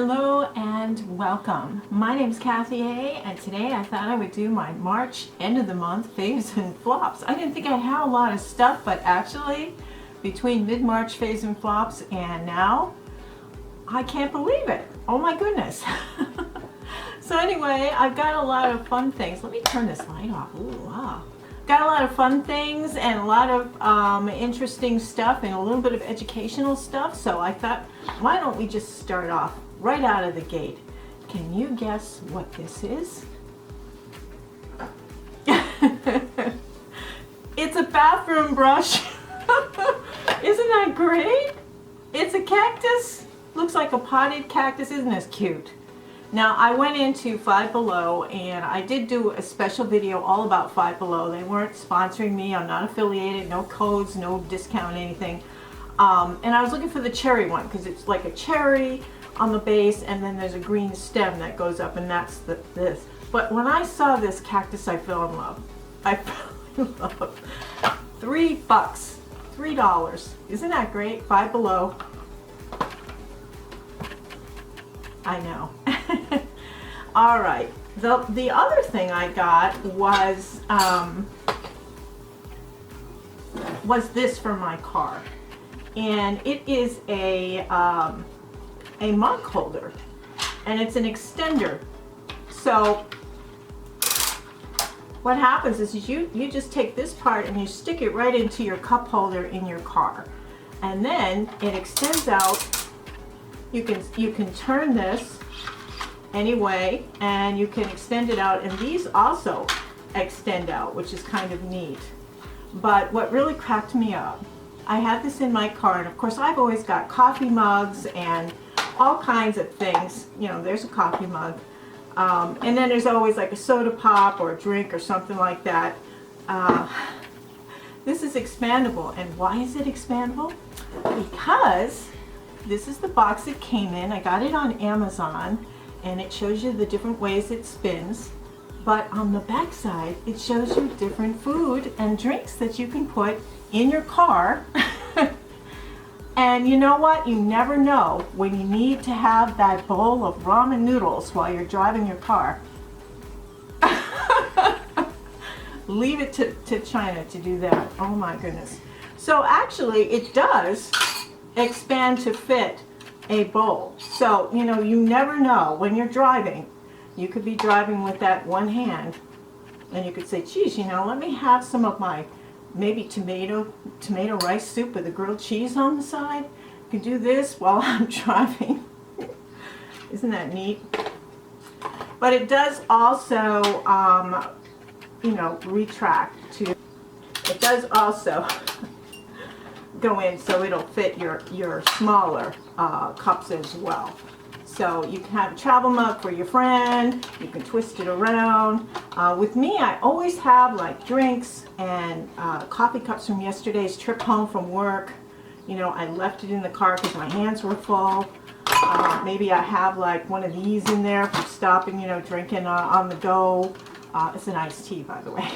Hello and welcome. My name is Kathy A, and today I thought I would do my March end of the month faves and flops. I didn't think I'd have a lot of stuff, but actually between mid-March faves and flops and now, I can't believe it. Oh my goodness. So anyway, I've got a lot of fun things. Let me turn this light off. Ooh, wow. Got a lot of fun things and a lot of interesting stuff and a little bit of educational stuff. So I thought, why don't we just start off right out of the gate. Can you guess what this is? It's a bathroom brush. Isn't that great? It's a cactus. Looks like a potted cactus. Isn't this cute? Now, I went into Five Below and I did do a special video all about Five Below. They weren't sponsoring me. I'm not affiliated. No codes, no discount, anything. And I was looking for the cherry one because it's like a cherry on the base and then there's a green stem that goes up, and that's this. But when I saw this cactus, I fell in love. I fell in love. $3, $3. Isn't that great? Five Below. I know. All right. The other thing I got was this for my car, and it is a mug holder, and it's an extender. So what happens is you just take this part and you stick it right into your cup holder in your car, and then it extends out. You can turn this anyway, and you can extend it out, and these also extend out, which is kind of neat. But what really cracked me up, I had this in my car, and of course I've always got coffee mugs and all kinds of things. You know, there's a coffee mug, and then there's always like a soda pop or a drink or something like that. This is expandable, and why is it expandable? Because this is the box it came in. I got it on Amazon, and it shows you the different ways it spins. But on the back side, it shows you different food and drinks that you can put in your car. And you know what? You never know when you need to have that bowl of ramen noodles while you're driving your car. Leave it to China to do that. Oh my goodness. So actually, it does expand to fit a bowl. So, you know, you never know when you're driving. You could be driving with that one hand, and you could say, geez, you know, let me have some of my maybe tomato rice soup with a grilled cheese on the side. You can do this while I'm driving. Isn't that neat? But it does also, you know, retract to, it does also go in so it'll fit your smaller cups as well. So you can have a travel mug for your friend, you can twist it around. With me, I always have like drinks and coffee cups from yesterday's trip home from work. You know, I left it in the car because my hands were full. Maybe I have like one of these in there for stopping, you know, drinking on the go. It's an iced tea, by the way.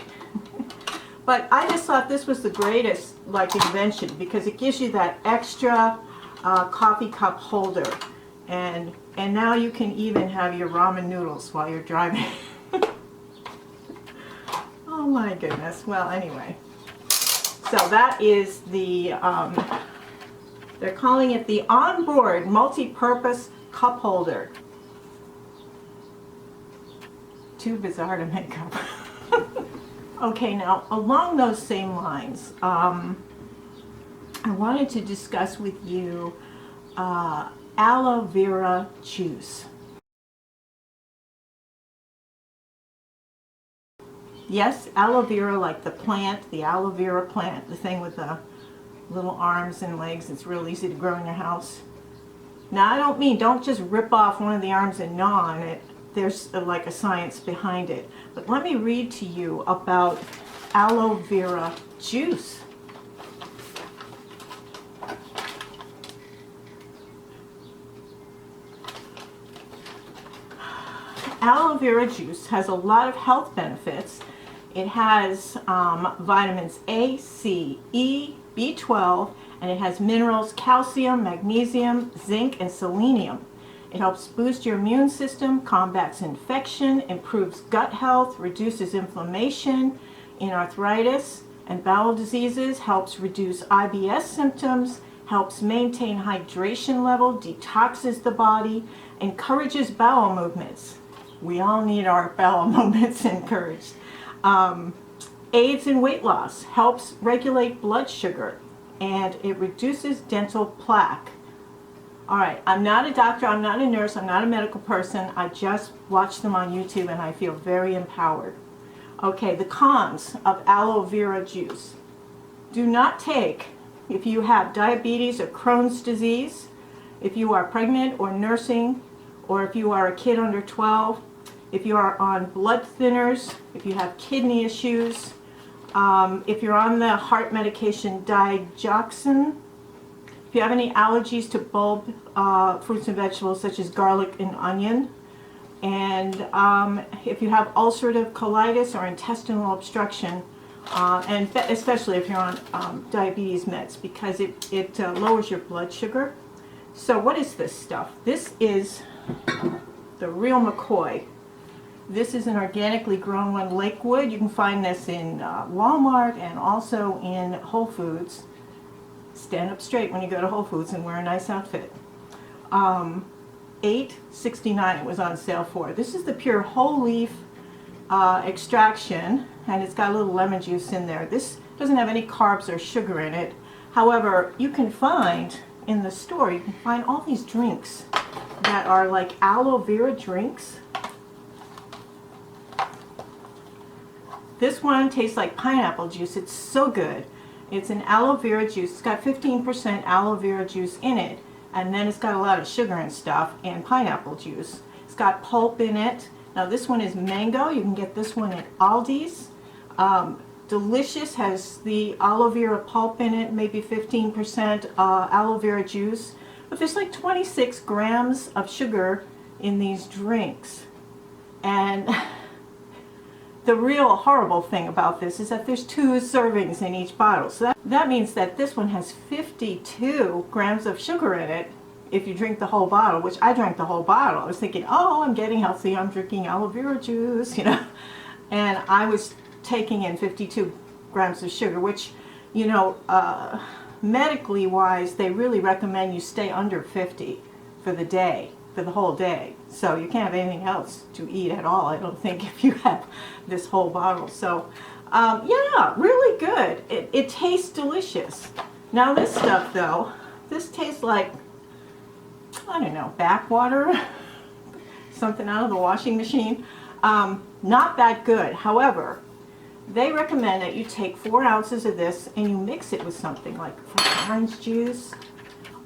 But I just thought this was the greatest like invention because it gives you that extra coffee cup holder, and now you can even have your ramen noodles while you're driving. Oh my goodness. Well, anyway, so that is the they're calling it the onboard multi-purpose cup holder. Too bizarre to make up. Okay, now along those same lines, I wanted to discuss with you aloe vera juice. Yes, aloe vera, like the plant, the aloe vera plant, the thing with the little arms and legs. It's real easy to grow in your house. Now, I don't mean don't just rip off one of the arms and gnaw on it. There's like a science behind it. But let me read to you about aloe vera juice. Aloe vera juice has a lot of health benefits. It has vitamins A, C, E, B12, and it has minerals calcium, magnesium, zinc, and selenium. It helps boost your immune system, combats infection, improves gut health, reduces inflammation in arthritis and bowel diseases, helps reduce IBS symptoms, helps maintain hydration level, detoxes the body, encourages bowel movements. We all need our bowel movements encouraged. Aids in weight loss, helps regulate blood sugar, and it reduces dental plaque. All right, I'm not a doctor, I'm not a nurse, I'm not a medical person. I just watch them on YouTube and I feel very empowered. Okay, the cons of aloe vera juice. Do not take if you have diabetes or Crohn's disease, if you are pregnant or nursing, or if you are a kid under 12, if you are on blood thinners, if you have kidney issues, if you're on the heart medication digoxin, if you have any allergies to bulb fruits and vegetables such as garlic and onion, and if you have ulcerative colitis or intestinal obstruction, and especially if you're on diabetes meds, because it lowers your blood sugar. So what is this stuff? This is the real McCoy. This is an organically grown one, Lakewood. You can find this in Walmart and also in Whole Foods. Stand up straight when you go to Whole Foods and wear a nice outfit. $8.69 it was on sale for. This is the pure whole leaf extraction, and it's got a little lemon juice in there. This doesn't have any carbs or sugar in it. However, you can find in the store, you can find all these drinks that are like aloe vera drinks. This one tastes like pineapple juice. It's so good. It's an aloe vera juice. It's got 15% aloe vera juice in it, and then it's got a lot of sugar and stuff and pineapple juice. It's got pulp in it. Now this one is mango. You can get this one at Aldi's. Delicious, has the aloe vera pulp in it, maybe 15% aloe vera juice. But there's like 26 grams of sugar in these drinks. And the real horrible thing about this is that there's 2 servings in each bottle. So that means that this one has 52 grams of sugar in it if you drink the whole bottle, which I drank the whole bottle. I was thinking, oh, I'm getting healthy, I'm drinking aloe vera juice, you know. And I was taking in 52 grams of sugar, which, you know, medically wise, they really recommend you stay under 50 for the day, for the whole day. So you can't have anything else to eat at all, I don't think, if you have this whole bottle. So yeah, really good. It tastes delicious. Now this stuff though, this tastes like, I don't know, backwater, something out of the washing machine. Not that good. However, they recommend that you take 4 ounces of this and you mix it with something like orange juice,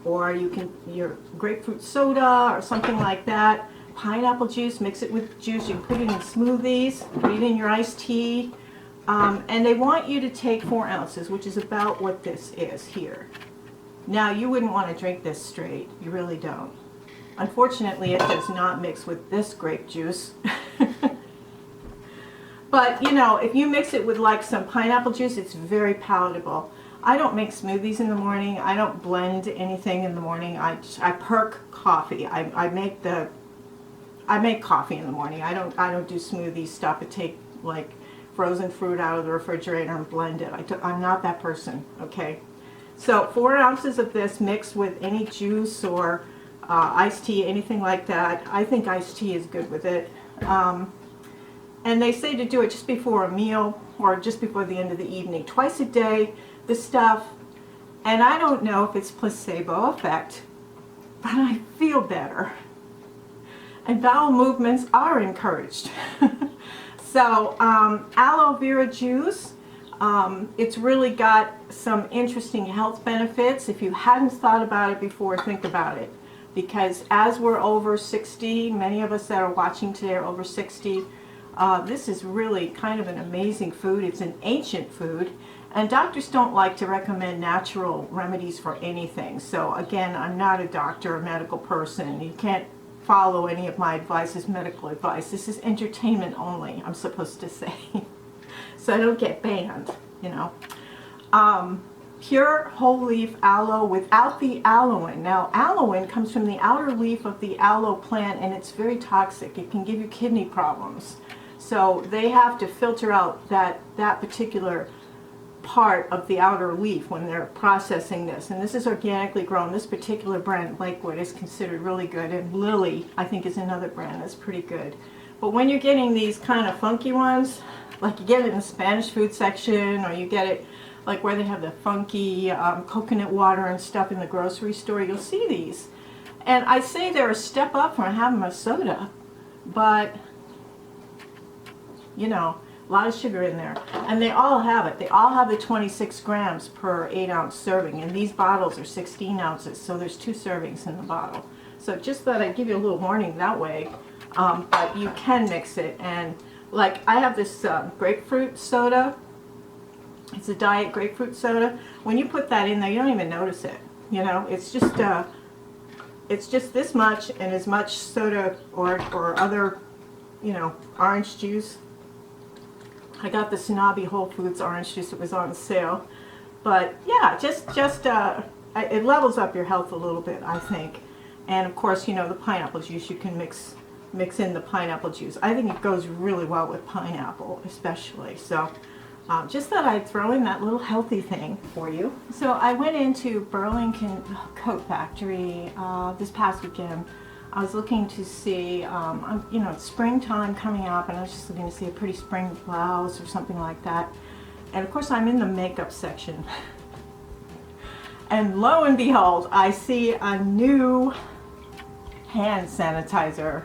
or you can, your grapefruit soda or something like that. Pineapple juice, mix it with juice. You can put it in smoothies, put it in your iced tea. And they want you to take 4 ounces, which is about what this is here. Now, you wouldn't want to drink this straight. You really don't. Unfortunately, it does not mix with this grape juice. But, you know, if you mix it with like some pineapple juice, it's very palatable. I don't make smoothies in the morning. I don't blend anything in the morning. I perk coffee. I make coffee in the morning. I don't do smoothie stuff. I take like frozen fruit out of the refrigerator and blend it. I'm not that person, okay? So 4 ounces of this mixed with any juice or iced tea, anything like that. I think iced tea is good with it. And they say to do it just before a meal or just before the end of the evening, twice a day, this stuff. And I don't know if it's placebo effect, but I feel better. And bowel movements are encouraged. So aloe vera juice, it's really got some interesting health benefits. If you hadn't thought about it before, think about it. Because as we're over 60, many of us that are watching today are over 60, this is really kind of an amazing food. It's an ancient food. And doctors don't like to recommend natural remedies for anything. So again, I'm not a doctor or medical person. You can't follow any of my advice as medical advice. This is entertainment only, I'm supposed to say. So I don't get banned, you know. pure whole leaf aloe without the aloin. Now, aloin comes from the outer leaf of the aloe plant, and it's very toxic. It can give you kidney problems. So they have to filter out that particular part of the outer leaf when they're processing this. And this is organically grown. This particular brand, Lakewood, is considered really good, and Lily, I think, is another brand that's pretty good. But when you're getting these kind of funky ones, like you get it in the Spanish food section, or you get it like where they have the funky coconut water and stuff in the grocery store, you'll see these. And I say they're a step up from having a soda, but you know, a lot of sugar in there. And they all have it. They all have the 26 grams per 8-ounce serving. And these bottles are 16 ounces, so there's 2 servings in the bottle. So just thought I'd give you a little warning that way. But you can mix it. And like I have this grapefruit soda. It's a diet grapefruit soda. When you put that in there, you don't even notice it. You know, it's just this much, and as much soda or other, you know, orange juice. I got the Snobby Whole Foods orange juice. It was on sale. But yeah, it levels up your health a little bit, I think. And of course, you know, the pineapple juice, you can mix in the pineapple juice. I think it goes really well with pineapple, especially. So just thought I'd throw in that little healthy thing for you. So I went into Burlington Coat Factory this past weekend. I was looking to see, you know, it's springtime coming up, and I was just looking to see a pretty spring blouse or something like that. And of course, I'm in the makeup section. And lo and behold, I see a new hand sanitizer.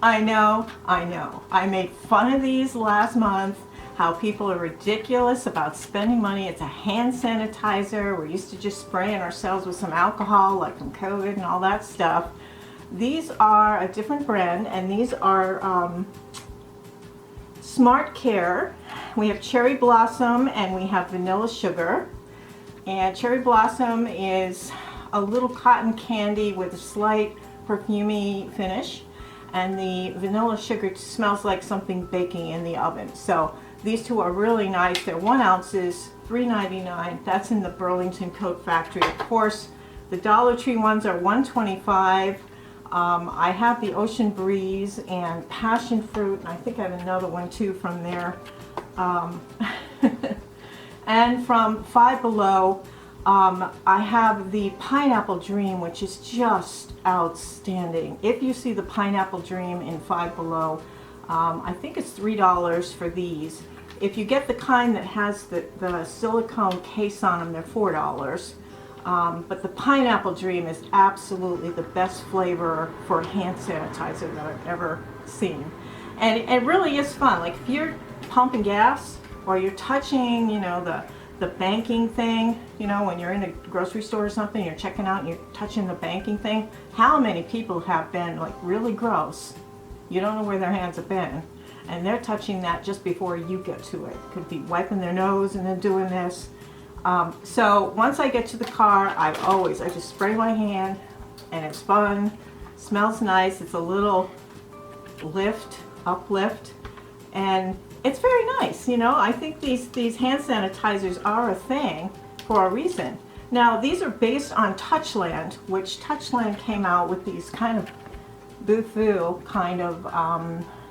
I know. I made fun of these last month, how people are ridiculous about spending money. It's a hand sanitizer. We're used to just spraying ourselves with some alcohol, like from COVID and all that stuff. These are a different brand, and these are Smart Care. We have Cherry Blossom and we have Vanilla Sugar. And Cherry Blossom is a little cotton candy with a slight perfumey finish. And the Vanilla Sugar smells like something baking in the oven. So these two are really nice. They're 1 ounces, $3.99. That's in the Burlington Coat Factory. Of course, the Dollar Tree ones are $1.25. I have the Ocean Breeze and Passion Fruit, and I think I have another one too from there. And from Five Below, I have the Pineapple Dream, which is just outstanding. If you see the Pineapple Dream in Five Below, I think it's $3 for these. If you get the kind that has the silicone case on them, they're $4. But the Pineapple Dream is absolutely the best flavor for hand sanitizer that I've ever seen. And it really is fun. Like if you're pumping gas or you're touching, you know, the banking thing, you know, when you're in a grocery store or something, you're checking out and you're touching the banking thing, how many people have been like really gross? You don't know where their hands have been, and they're touching that just before you get to it. Could be wiping their nose and then doing this. So once I get to the car, I just spray my hand, and it's fun, smells nice, it's a little uplift, and it's very nice. You know, I think these hand sanitizers are a thing for a reason. Now these are based on Touchland, which Touchland came out with these kind of boo-foo kind of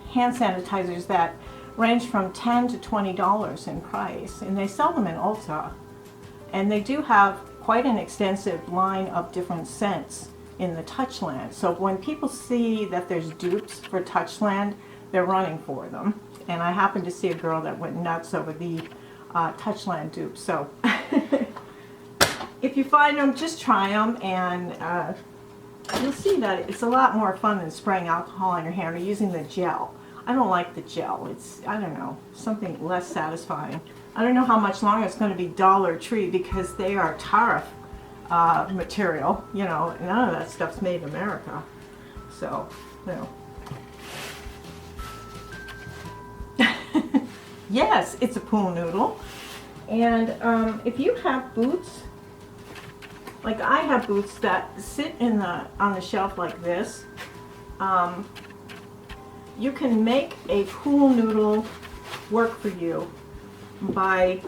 hand sanitizers that range from $10 to $20 in price, and they sell them in Ulta. And they do have quite an extensive line of different scents in the Touchland. So when people see that there's dupes for Touchland, they're running for them. And I happened to see a girl that went nuts over the Touchland dupes. So if you find them, just try them, and you'll see that it's a lot more fun than spraying alcohol on your hand or using the gel. I don't like the gel. It's, I don't know, something less satisfying. I don't know how much longer it's going to be Dollar Tree, because they are tariff material. You know, none of that stuff's made in America. So, you know. Yes, it's a pool noodle. And if you have boots, like I have boots that sit on the shelf like this, you can make a pool noodle work for you by,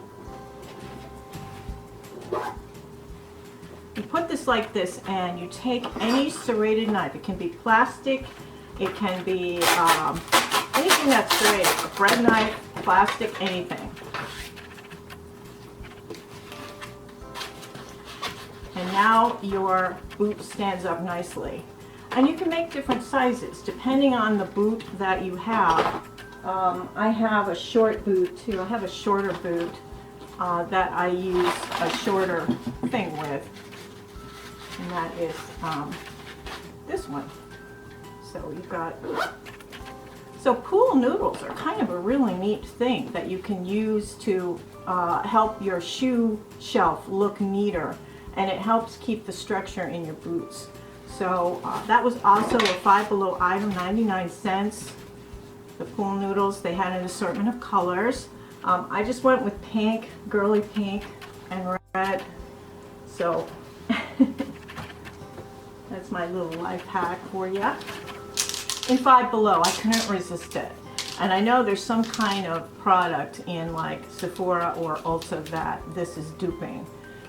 you put this like this and you take any serrated knife. It can be plastic, it can be anything that's serrated, a bread knife, plastic, anything. And now your boot stands up nicely. And you can make different sizes depending on the boot that you have. I have a short boot too. I have a shorter boot that I use a shorter thing with. And that is this one. So you've got, so pool noodles are kind of a really neat thing that you can use to help your shoe shelf look neater, and it helps keep the structure in your boots. So that was also a Five Below item, 99 cents. The pool noodles, they had an assortment of colors. I just went with pink, girly pink, and red. So that's my little life hack for you. In Five Below, I couldn't resist it. And I know there's some kind of product in like Sephora or Ulta that this is duping.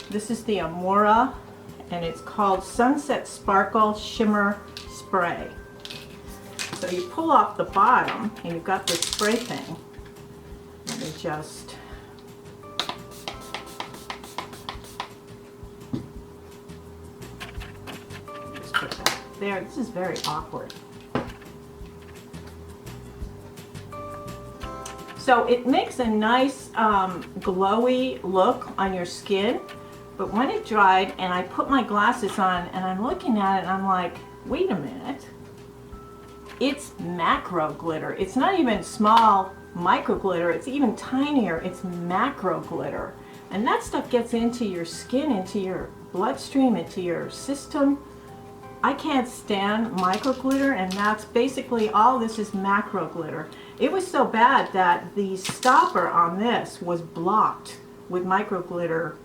This is the Amora, and it's called Sunset Sparkle Shimmer Spray. So you pull off the bottom, and you've got this spray thing. Let me just put that there. This is very awkward. So it makes a nice glowy look on your skin, but when it dried and I put my glasses on and I'm looking at it and I'm like, wait a minute, it's macro glitter. It's not even small micro glitter, it's even tinier, it's macro glitter. And that stuff gets into your skin, into your bloodstream, into your system. I can't stand micro glitter, and that's basically all this is, macro glitter. It was so bad that the stopper on this was blocked with micro glitter.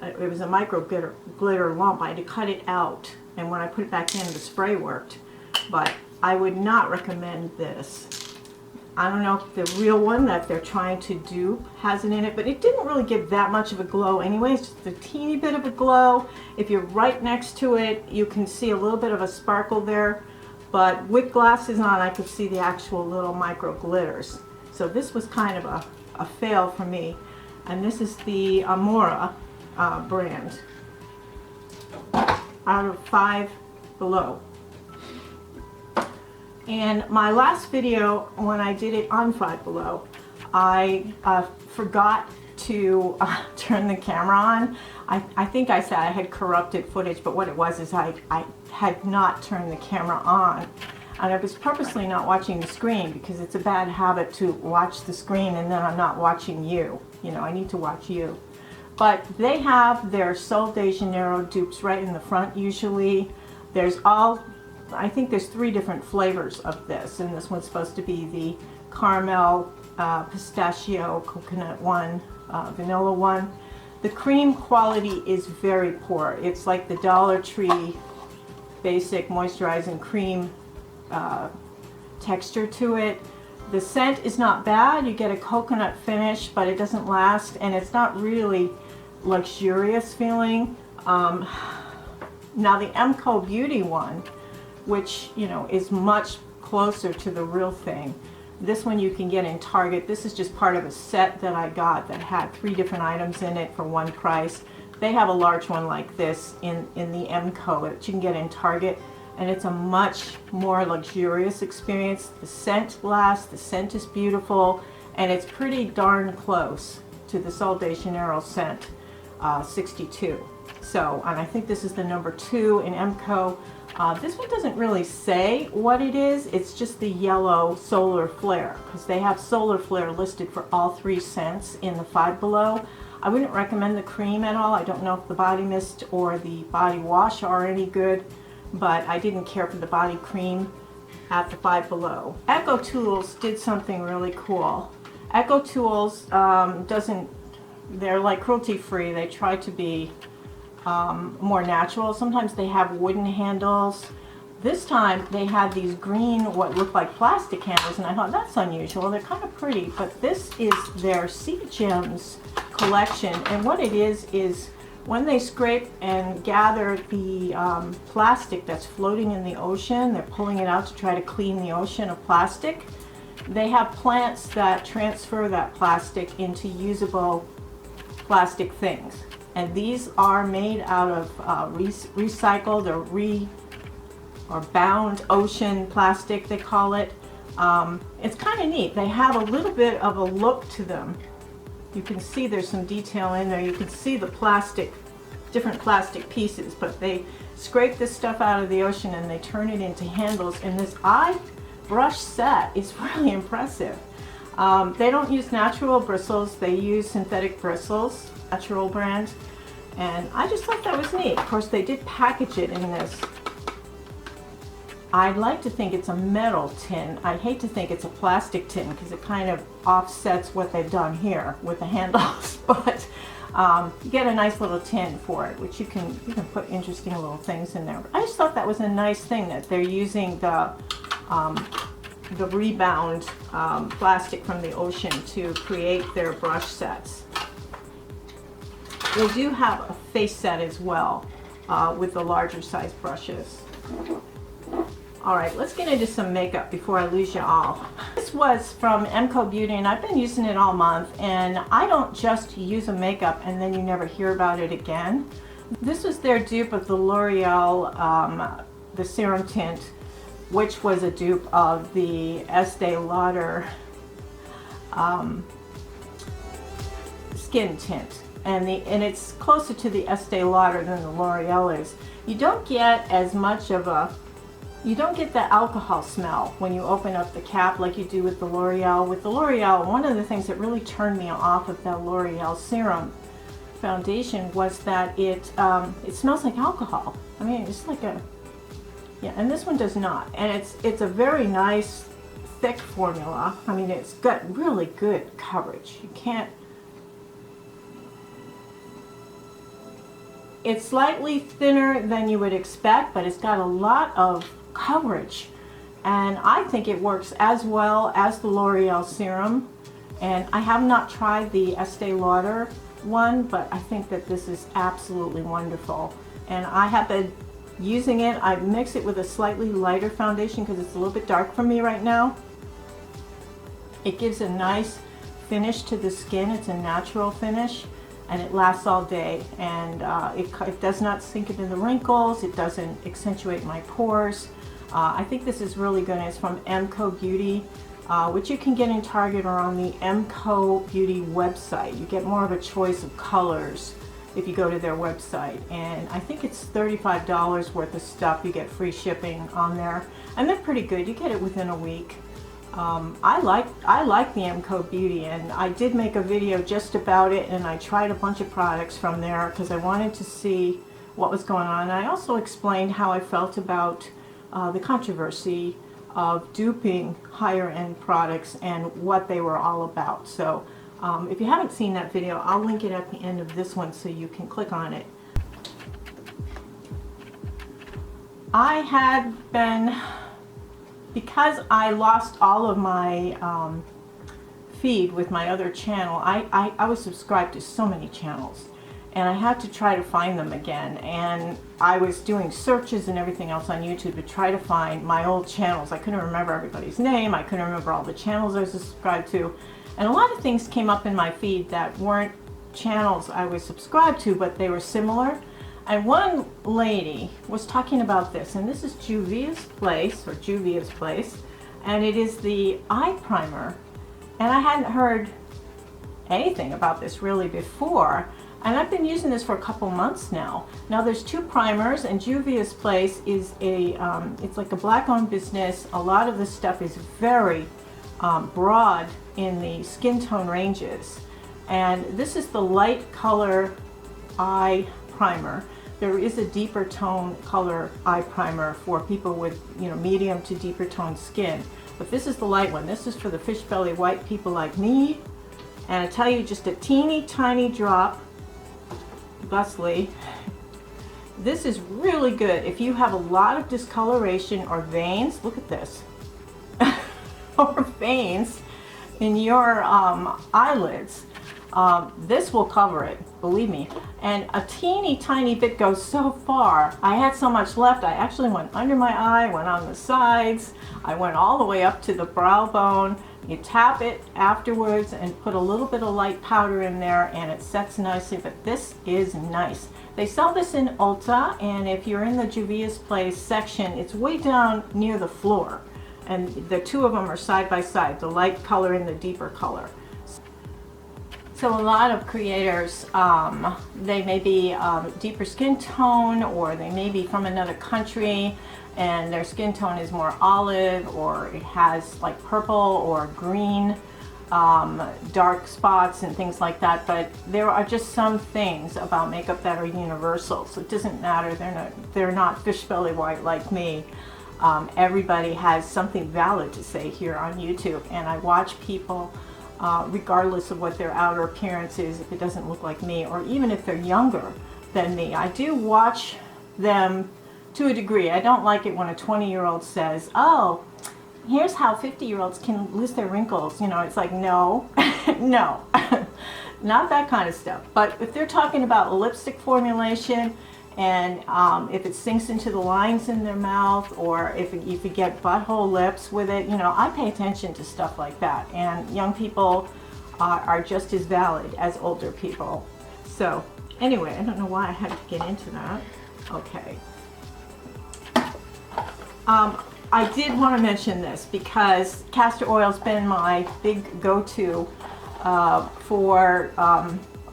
It was a micro glitter lump. I had to cut it out, and when I put it back in, the spray worked. But I would not recommend this. I don't know if the real one that they're trying to dupe has it in it, but it didn't really give that much of a glow anyway. It's just a teeny bit of a glow. If you're right next to it, you can see a little bit of a sparkle there. But with glasses on, I could see the actual little micro glitters. So this was kind of a fail for me. And this is the Amora brand out of Five Below. And my last video, when I did it on Five Below, I forgot to turn the camera on. I think I said I had corrupted footage, but what it was is I had not turned the camera on. And I was purposely not watching the screen because it's a bad habit to watch the screen and then I'm not watching you. You know, I need to watch you. But they have their Sol de Janeiro dupes right in the front usually. There's I think there's 3 different flavors of this, and this one's supposed to be the caramel, pistachio, coconut one, vanilla one. The cream quality is very poor. It's like the Dollar Tree basic moisturizing cream texture to it. The scent is not bad. You get a coconut finish, but it doesn't last, and it's not really luxurious feeling. Now the MCO Beauty one, which, you know, is much closer to the real thing. This one you can get in Target. This is just part of a set that I got that had 3 different items in it for one price. They have a large one like this in the MCO that you can get in Target, and it's a much more luxurious experience. The scent lasts, the scent is beautiful, and it's pretty darn close to the Sol de Janeiro scent, 62. So, and I think this is the number 2 in MCO. This one doesn't really say what it is. It's just the yellow solar flare, because they have solar flare listed for all 3 scents in the Five Below. I wouldn't recommend the cream at all. I don't know if the body mist or the body wash are any good, but I didn't care for the body cream at the Five Below. Echo Tools did something really cool. Echo Tools they're like cruelty free. They try to be more natural. Sometimes they have wooden handles This time they had these green, what looked like plastic handles, and I thought that's unusual. They're kind of pretty, but this is their Sea Gems collection, and what it is when they scrape and gather the plastic that's floating in the ocean, they're pulling it out to try to clean the ocean of plastic. They have plants that transfer that plastic into usable plastic things, and these are made out of recycled or bound ocean plastic, they call it. It's kind of neat. They have a little bit of a look to them. You can see there's some detail in there. You can see the plastic, different plastic pieces, but they scrape this stuff out of the ocean and they turn it into handles, and this eye brush set is really impressive. They don't use natural bristles, they use synthetic bristles, natural brand, and I just thought that was neat. Of course, they did package it in this. I'd like to think it's a metal tin. I'd hate to think it's a plastic tin because it kind of offsets what they've done here with the handles, but you get a nice little tin for it, which you can put interesting little things in there. I just thought that was a nice thing that they're using the rebound plastic from the ocean to create their brush sets. They do have a face set as well with the larger size brushes. All right, let's get into some makeup before I lose you all. This was from MCO Beauty, and I've been using it all month, and I don't just use a makeup and then you never hear about it again. This was their dupe of the L'Oreal, the serum tint, which was a dupe of the Estee Lauder skin tint. And it's closer to the Estee Lauder than the L'Oreal is. You don't get as much of you don't get the alcohol smell when you open up the cap like you do with the L'Oreal. With the L'Oreal, one of the things that really turned me off of that L'Oreal serum foundation was that it smells like alcohol. I mean, it's like yeah, and this one does not. And it's a very nice, thick formula. I mean, it's got really good coverage. You can't. It's slightly thinner than you would expect, but it's got a lot of coverage, and I think it works as well as the L'Oreal serum. And I have not tried the Estee Lauder one, but I think that this is absolutely wonderful, and I have been using it. I mix it with a slightly lighter foundation because it's a little bit dark for me right now. It gives a nice finish to the skin. It's a natural finish, and it lasts all day, and it does not sink into the wrinkles. It doesn't accentuate my pores. I think this is really good. It's from MCO Beauty, which you can get in Target or on the MCO Beauty website. You get more of a choice of colors if you go to their website, and I think it's $35 worth of stuff. You get free shipping on there, and they're pretty good. You get it within a week. I like the MCO Beauty, and I did make a video just about it, and I tried a bunch of products from there because I wanted to see what was going on. And I also explained how I felt about the controversy of duping higher end products and what they were all about. So if you haven't seen that video, I'll link it at the end of this one so you can click on it. I had been, because I lost all of my feed with my other channel, I was subscribed to so many channels, and I had to try to find them again, and I was doing searches and everything else on YouTube to try to find my old channels. I couldn't remember everybody's name. I couldn't remember all the channels I was subscribed to, and a lot of things came up in my feed that weren't channels I was subscribed to, but they were similar. And one lady was talking about this, and this is Juvia's Place, and it is the eye primer, and I hadn't heard anything about this really before, and I've been using this for a couple months now. Now there's two primers, and Juvia's Place is it's like a black-owned business. A lot of the stuff is very broad in the skin tone ranges, and this is the light color eye primer. There is a deeper tone color eye primer for people with, medium to deeper tone skin, but this is the light one. This is for the fish belly white people like me, and I tell you, just a teeny tiny drop, thusly, This is really good if you have a lot of discoloration or veins. Look at this. Or veins in your eyelids. This will cover it, believe me. And a teeny tiny bit goes so far. I had so much left, I actually went under my eye, went on the sides, I went all the way up to the brow bone. You tap it afterwards and put a little bit of light powder in there and it sets nicely, but this is nice. They sell this in Ulta, and if you're in the Juvia's Place section, it's way down near the floor. And the two of them are side by side, the light color and the deeper color. So a lot of creators, they may be deeper skin tone, or they may be from another country and their skin tone is more olive, or it has like purple or green dark spots and things like that. But there are just some things about makeup that are universal, so it doesn't matter. They're not fish belly white like me. Everybody has something valid to say here on YouTube, and I watch people regardless of what their outer appearance is, if it doesn't look like me, or even if they're younger than me. I do watch them to a degree. I don't like it when a 20-year-old says, oh, here's how 50-year-olds can lose their wrinkles. You know, it's like, no, no, not that kind of stuff. But if they're talking about a lipstick formulation, and if it sinks into the lines in their mouth, or if you get butthole lips with it, you know, I pay attention to stuff like that. And young people are just as valid as older people. So anyway, I don't know why I had to get into that. Okay. I did want to mention this because castor oil's been my big go-to for,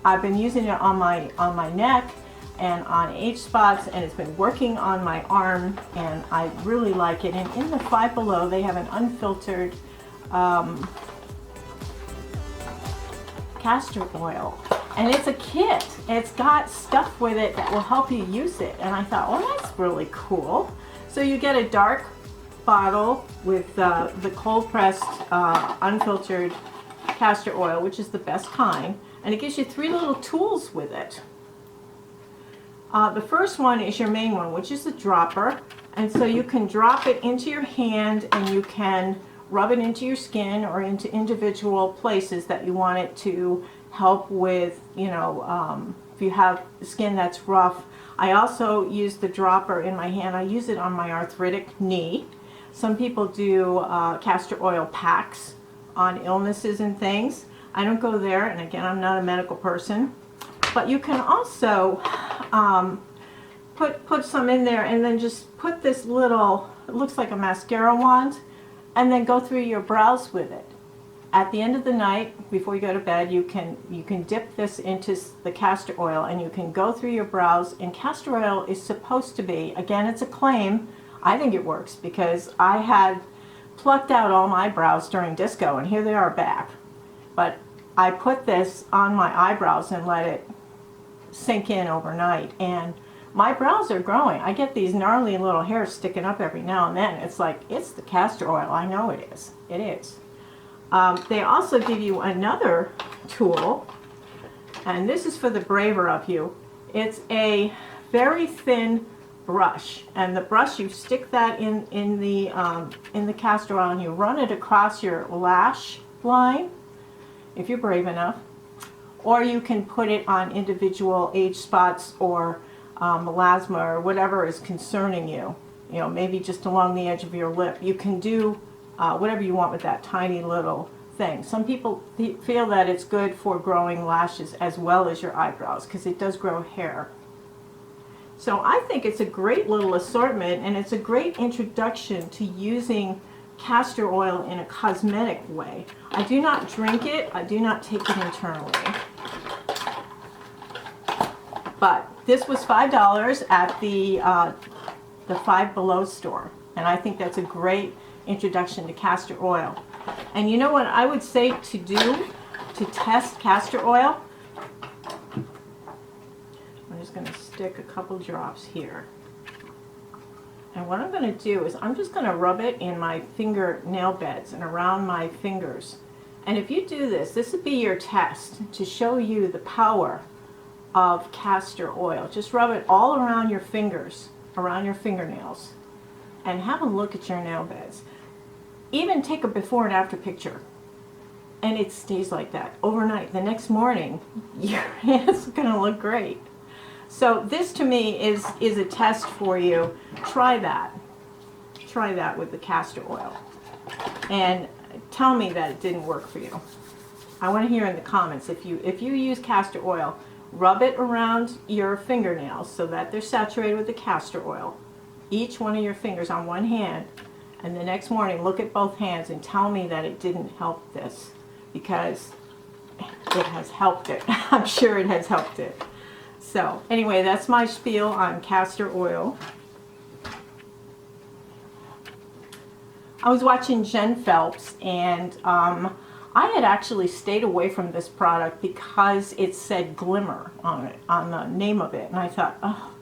I've been using it on my neck and on age spots, and it's been working on my arm, and I really like it. And in the Five Below, they have an unfiltered castor oil, and it's a kit. It's got stuff with it that will help you use it, and I thought, oh, that's really cool. So you get a dark bottle with the cold pressed unfiltered castor oil, which is the best kind, and it gives you 3 little tools with it. The first one is your main one, which is the dropper, and so you can drop it into your hand and you can rub it into your skin or into individual places that you want it to help with, you know, if you have skin that's rough. I also use the dropper in my hand. I use it on my arthritic knee. Some people do castor oil packs on illnesses and things. I don't go there, and again, I'm not a medical person. But you can also put some in there and then just put this little, it looks like a mascara wand, and then go through your brows with it. At the end of the night, before you go to bed, you can dip this into the castor oil and you can go through your brows. And castor oil is supposed to be, again, it's a claim. I think it works because I had plucked out all my brows during disco and here they are back. But I put this on my eyebrows and let it sink in overnight, and my brows are growing. I get these gnarly little hairs sticking up every now and then. It's like, it's the castor oil. I know it is. It is. They also give you another tool, and this is for the braver of you. It's a very thin brush, and the brush, you stick that in the castor oil and you run it across your lash line if you're brave enough, or you can put it on individual age spots or melasma or whatever is concerning you. You know, maybe just along the edge of your lip. You can do whatever you want with that tiny little thing. Some people feel that it's good for growing lashes as well as your eyebrows because it does grow hair. So I think it's a great little assortment, and it's a great introduction to using castor oil in a cosmetic way. I do not drink it. I do not take it internally. But this was $5 at the Five Below store, and I think that's a great introduction to castor oil. And you know what I would say to do to test castor oil? I'm just going to stick a couple drops here. And what I'm going to do is I'm just going to rub it in my fingernail beds and around my fingers. And if you do this, this would be your test to show you the power of castor oil. Just rub it all around your fingers, around your fingernails, and have a look at your nail beds. Even take a before and after picture, and it stays like that overnight. The next morning, your hair's gonna look great. So this to me is a test for you. Try that. Try that with the castor oil. And tell me that it didn't work for you. I want to hear in the comments if you use castor oil, rub it around your fingernails so that they're saturated with the castor oil. Each one of your fingers on one hand, and the next morning look at both hands and tell me that it didn't help this, because it has helped it. I'm sure it has helped it. So anyway, that's my spiel on castor oil. I was watching Jen Phelps, and I had actually stayed away from this product because it said glimmer on it, on the name of it, and I thought, oh,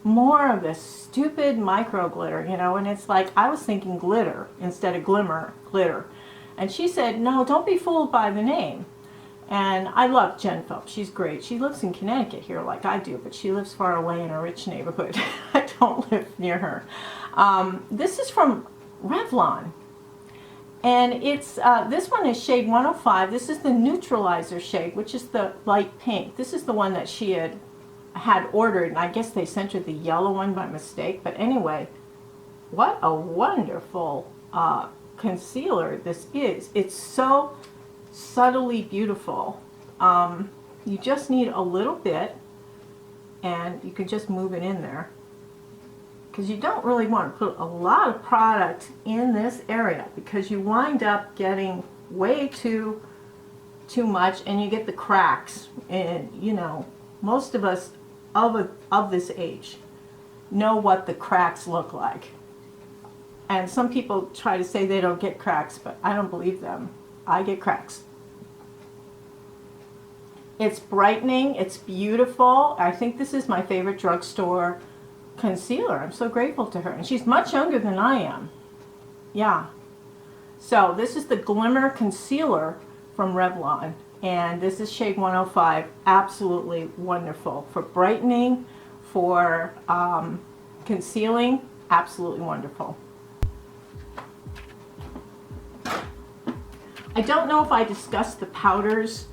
more of this stupid micro glitter, you know. And it's like, I was thinking glitter instead of glimmer, glitter. And she said, no, don't be fooled by the name. And I love Jen Phelps. She's great. She lives in Connecticut here like I do, but she lives far away in a rich neighborhood. I don't live near her. This is from Revlon. And it's this one is shade 105. This is the neutralizer shade, which is the light pink. This is the one that she had ordered, and I guess they sent her the yellow one by mistake. But anyway, what a wonderful concealer this is. It's so subtly beautiful. You just need a little bit, and you can just move it in there, because you don't really want to put a lot of product in this area, because you wind up getting way too much, and you get the cracks. And you know, most of us of this age know what the cracks look like. And some people try to say they don't get cracks, but I don't believe them. I get cracks. It's brightening, it's beautiful. I think this is my favorite drugstore concealer. I'm so grateful to her. And she's much younger than I am. Yeah. So this is the Glimmer Concealer from Revlon. And this is shade 105. Absolutely wonderful. For brightening, for concealing, absolutely wonderful. I don't know if I discussed the powders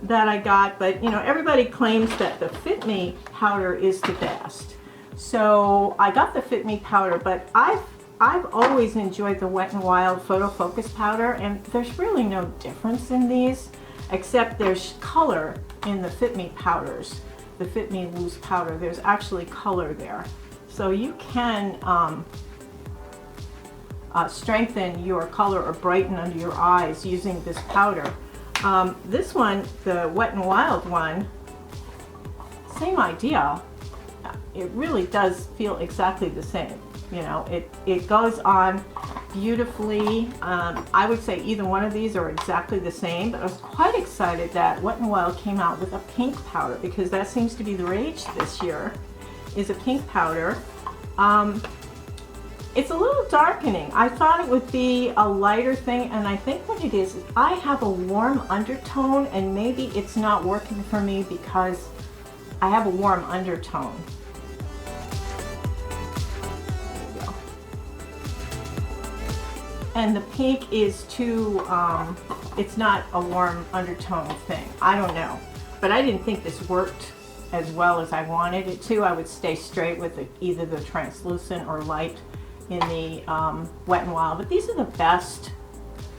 that I got, but you know, everybody claims that the Fit Me powder is the best. So I got the Fit Me powder, but I've always enjoyed the Wet n Wild Photo Focus powder, and there's really no difference in these, except there's color in the Fit Me powders. The Fit Me loose powder, there's actually color there. So you can strengthen your color or brighten under your eyes using this powder. This one, the Wet n Wild one, same idea. It really does feel exactly the same. You know, it goes on beautifully. I would say either one of these are exactly the same, but I was quite excited that Wet n Wild came out with a pink powder, because that seems to be the rage this year, is a pink powder. It's a little darkening. I thought it would be a lighter thing, and I think what it is I have a warm undertone, and maybe it's not working for me because I have a warm undertone. There we go. And the pink is too, it's not a warm undertone thing. I don't know. But I didn't think this worked as well as I wanted it to. I would stay straight with either the translucent or light in the Wet n Wild. But these are the best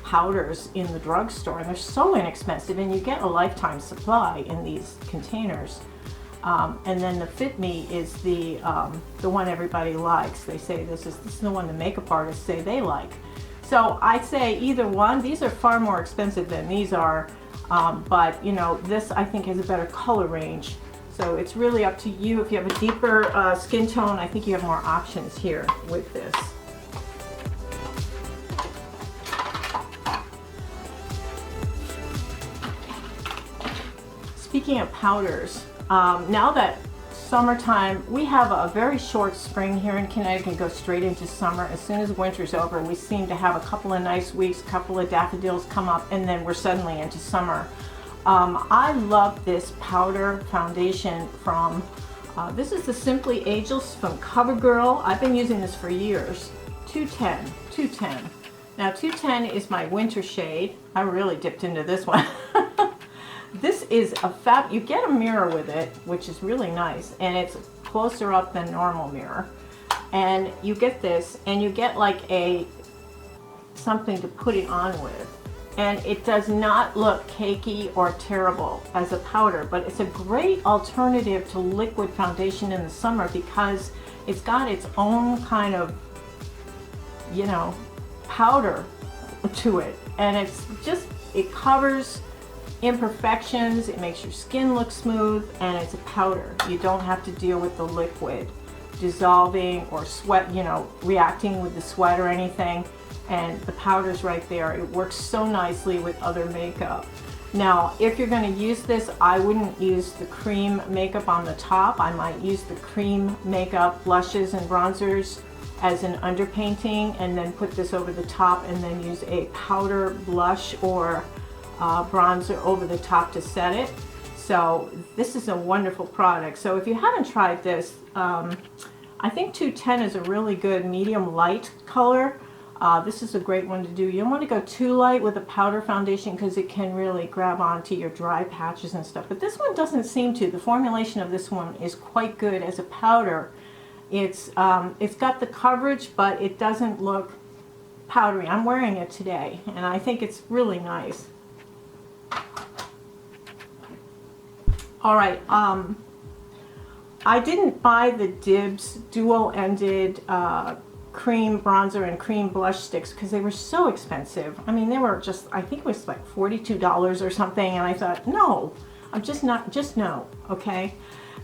powders in the drugstore, and they're so inexpensive, and you get a lifetime supply in these containers. And then the Fit Me is the one everybody likes. They say this is the one the makeup artists say they like. So I say either one. These are far more expensive than these are, but you know, this I think has a better color range. So it's really up to you. If you have a deeper skin tone, I think you have more options here with this. Speaking of powders, now that summertime, we have a very short spring here in Connecticut and go straight into summer. As soon as winter's over, we seem to have a couple of nice weeks, a couple of daffodils come up, and then we're suddenly into summer. I love this powder foundation from, this is the Simply Ageless from CoverGirl. I've been using this for years. 210. Now 210 is my winter shade. I really dipped into this one. This is a fab, you get a mirror with it, which is really nice, and it's closer up than normal mirror. And you get this, and you get like something to put it on with. And it does not look cakey or terrible as a powder, but it's a great alternative to liquid foundation in the summer because it's got its own kind of, you know, powder to it. And it's just, it covers imperfections, it makes your skin look smooth, and it's a powder. You don't have to deal with the liquid dissolving or sweat, you know, reacting with the sweat or anything. And the powder's right there. It works so nicely with other makeup. Now, if you're going to use this, I wouldn't use the cream makeup on the top. I might use the cream makeup blushes and bronzers as an underpainting, and then put this over the top, and then use a powder blush or bronzer over the top to set it. So this is a wonderful product. So if you haven't tried this, I think 210 is a really good medium light color. This is a great one to do. You don't want to go too light with a powder foundation because it can really grab onto your dry patches and stuff. But this one doesn't seem to. The formulation of this one is quite good as a powder. It's got the coverage, but it doesn't look powdery. I'm wearing it today, and I think it's really nice. All right. I didn't buy the Dibs dual-ended cream bronzer and cream blush sticks because they were so expensive. I mean, they were just, I think it was like $42 or something, and I thought, no, I'm just no, okay?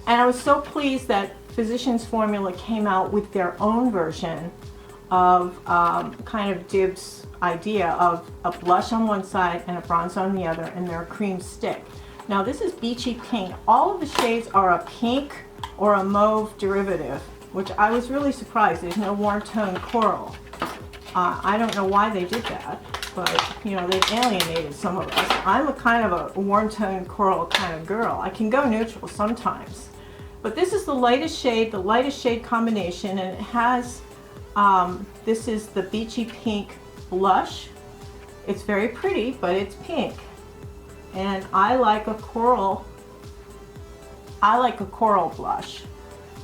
And I was so pleased that Physicians Formula came out with their own version of kind of Dibs' idea of a blush on one side and a bronzer on the other, and they're a cream stick. Now this is Beachy Pink. All of the shades are a pink or a mauve derivative, which I was really surprised. There's no warm tone coral. I don't know why they did that, but you know, they've alienated some of us. I'm a kind of a warm tone coral kind of girl. I can go neutral sometimes. But this is the lightest shade combination, and it has, this is the Beachy Pink blush. It's very pretty, but it's pink. And I like a coral blush.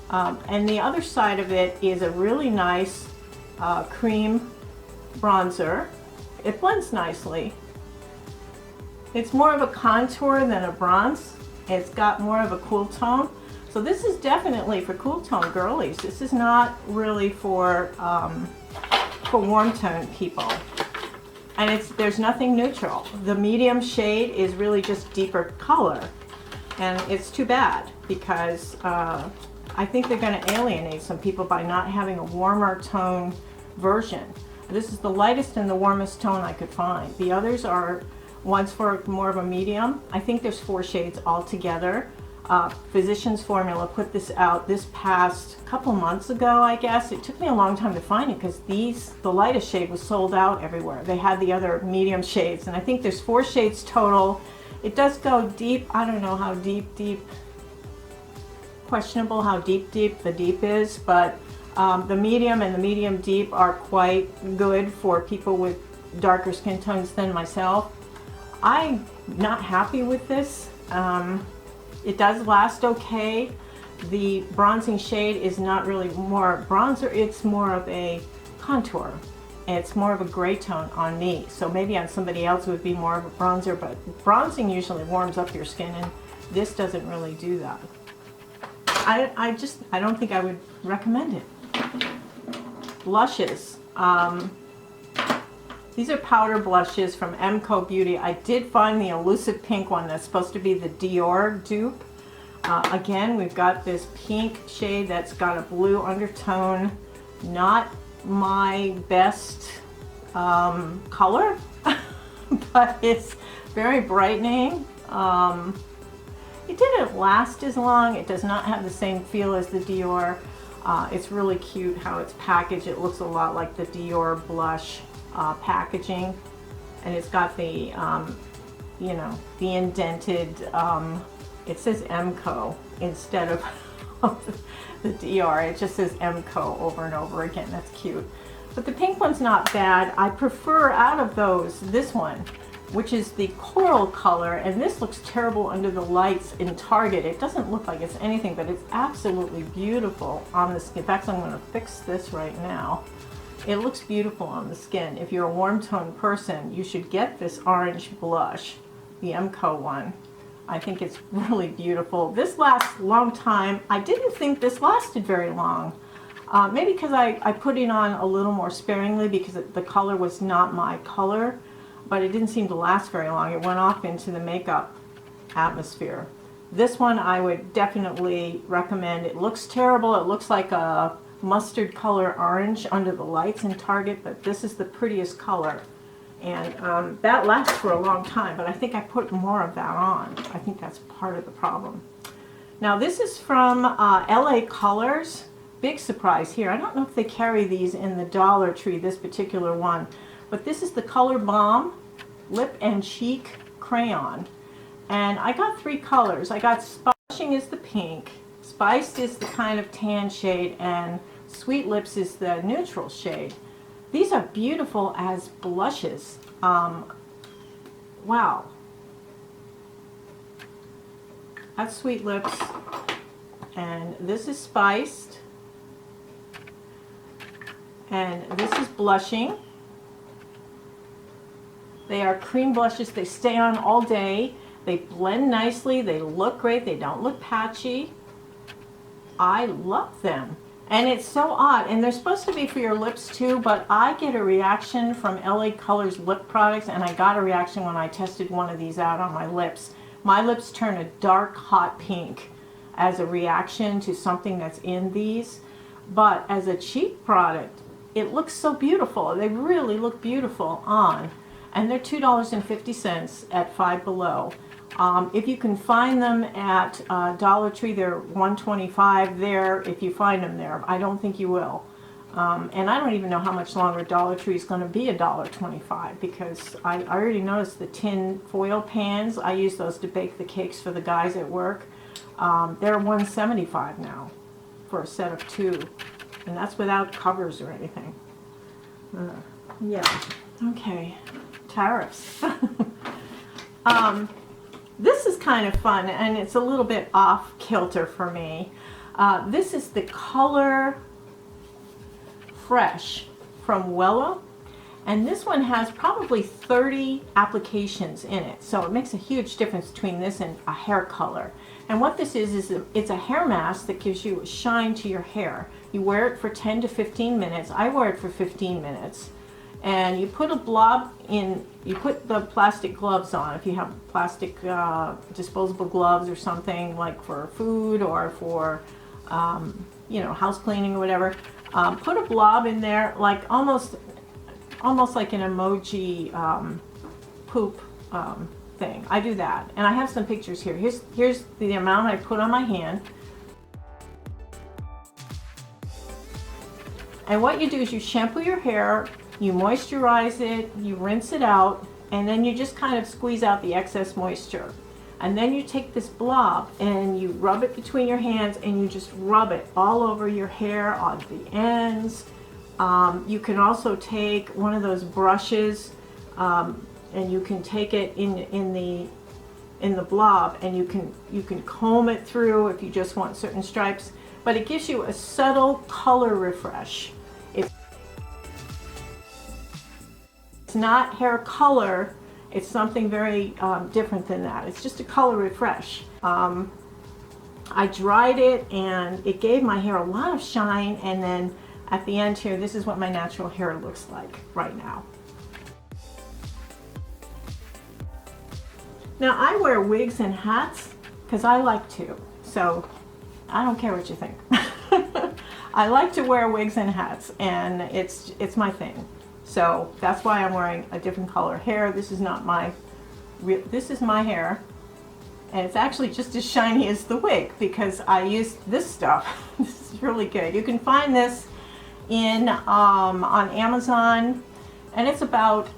And the other side of it is a really nice cream bronzer. It blends nicely. It's more of a contour than a bronze. It's got more of a cool tone. So this is definitely for cool tone girlies. This is not really for warm tone people. And there's nothing neutral. The medium shade is really just deeper color. And it's too bad because I think they're going to alienate some people by not having a warmer tone version. This is the lightest and the warmest tone I could find. The others are ones for more of a medium. I think there's 4 shades altogether. Physicians Formula put this out this past couple months ago, I guess. It took me a long time to find it because the lightest shade was sold out everywhere. They had the other medium shades, and I think there's 4 shades total. It does go deep. I don't know how deep, questionable how deep the deep is, but the medium and the medium deep are quite good for people with darker skin tones than myself. I'm not happy with this. It does last okay. The bronzing shade is not really more bronzer, it's more of a contour. It's more of a gray tone on me. So maybe on somebody else it would be more of a bronzer, but bronzing usually warms up your skin, and this doesn't really do that. I don't think I would recommend it. Blushes. These are powder blushes from MCO Beauty. I did find the elusive pink one that's supposed to be the Dior dupe. Again, we've got this pink shade that's got a blue undertone. Not my best color, but it's very brightening. It didn't last as long. It does not have the same feel as the Dior. It's really cute how it's packaged. It looks a lot like the Dior blush packaging, and it's got the you know, the indented, it says MCO instead of the DR. It just says MCO over and over again. That's cute. But the pink one's not bad. I prefer out of those this one, which is the coral color, and this looks terrible under the lights in Target. It doesn't look like it's anything, but it's absolutely beautiful on the skin. In fact, I'm going to fix this right now. It looks beautiful on the skin. If you're a warm tone person, you should get this orange blush, the MCO one. I think it's really beautiful. This lasts a long time. I didn't think this lasted very long. Maybe because I put it on a little more sparingly because the color was not my color, but it didn't seem to last very long. It went off into the makeup atmosphere. This one I would definitely recommend. It looks terrible. It looks like a mustard color orange under the lights in Target, but this is the prettiest color. And that lasts for a long time, but I think I put more of that on. I think that's part of the problem. Now this is from LA Colors. Big surprise here. I don't know if they carry these in the Dollar Tree, this particular one, but this is the Color Bomb Lip and Cheek Crayon. And I got 3 colors. I got Splashing is the pink, Spiced is the kind of tan shade, and Sweet Lips is the neutral shade. These are beautiful as blushes. Wow. That's Sweet Lips, and this is Spiced, and this is Blushing. They are cream blushes. They stay on all day. They blend nicely. They look great. They don't look patchy. I love them. And it's so odd. And they're supposed to be for your lips too, but I get a reaction from LA Colors lip products, and I got a reaction when I tested one of these out on my lips. My lips turn a dark, hot pink as a reaction to something that's in these. But as a cheek product, it looks so beautiful. They really look beautiful on. And they're $2.50 at Five Below. If you can find them at Dollar Tree, they're $1.25 there if you find them there. I don't think you will. And I don't even know how much longer Dollar Tree is going to be $1.25, because I already noticed the tin foil pans. I use those to bake the cakes for the guys at work. They're $1.75 now for a set of 2. And that's without covers or anything. Yeah. Okay. Tariffs. This is kind of fun, and it's a little bit off kilter for me. This is the Color Fresh from Wella, and this one has probably 30 applications in it, so it makes a huge difference between this and a hair color. And what this is it's a hair mask that gives you a shine to your hair. You wear it for 10 to 15 minutes. I wear it for 15 minutes. And you put a blob in, you put the plastic gloves on. If you have plastic disposable gloves or something, like for food or for, you know, house cleaning or whatever, put a blob in there, like almost like an emoji poop thing. I do that, and I have some pictures here. Here's the amount I put on my hand. And what you do is you shampoo your hair, you moisturize it, you rinse it out, and then you just kind of squeeze out the excess moisture. And then you take this blob and you rub it between your hands, and you just rub it all over your hair on the ends. You can also take one of those brushes, and you can take it in the blob, and you can comb it through if you just want certain stripes. But it gives you a subtle color refresh. It's not hair color, it's something very different than that. It's just a color refresh. I dried it, and it gave my hair a lot of shine, and then at the end here, this is what my natural hair looks like right now. Now I wear wigs and hats because I like to, so I don't care what you think. I like to wear wigs and hats, and it's my thing. So that's why I'm wearing a different color hair. This is not my this is my hair, and it's actually just as shiny as the wig because I used this stuff. This is really good. You can find this in on Amazon, and it's about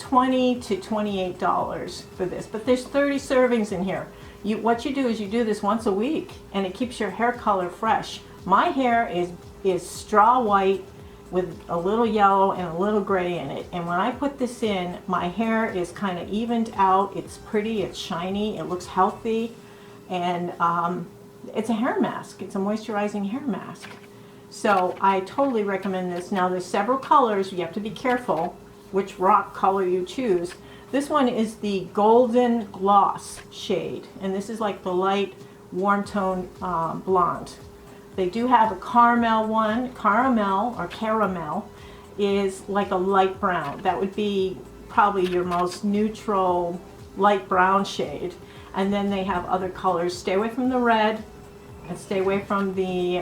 $20 to $28 for this, but there's 30 servings in here. What you do is you do this once a week, and it keeps your hair color fresh. My hair is straw white with a little yellow and a little gray in it, and when I put this in, my hair is kind of evened out. It's pretty, it's shiny, it looks healthy, and it's a hair mask. It's a moisturizing hair mask. So I totally recommend this. Now there's several colors. You have to be careful which rock color you choose. This one is the Golden Gloss shade, and this is like the light warm tone blonde. They do have a caramel one. Caramel is like a light brown. That would be probably your most neutral light brown shade. And then they have other colors. Stay away from the red and stay away from the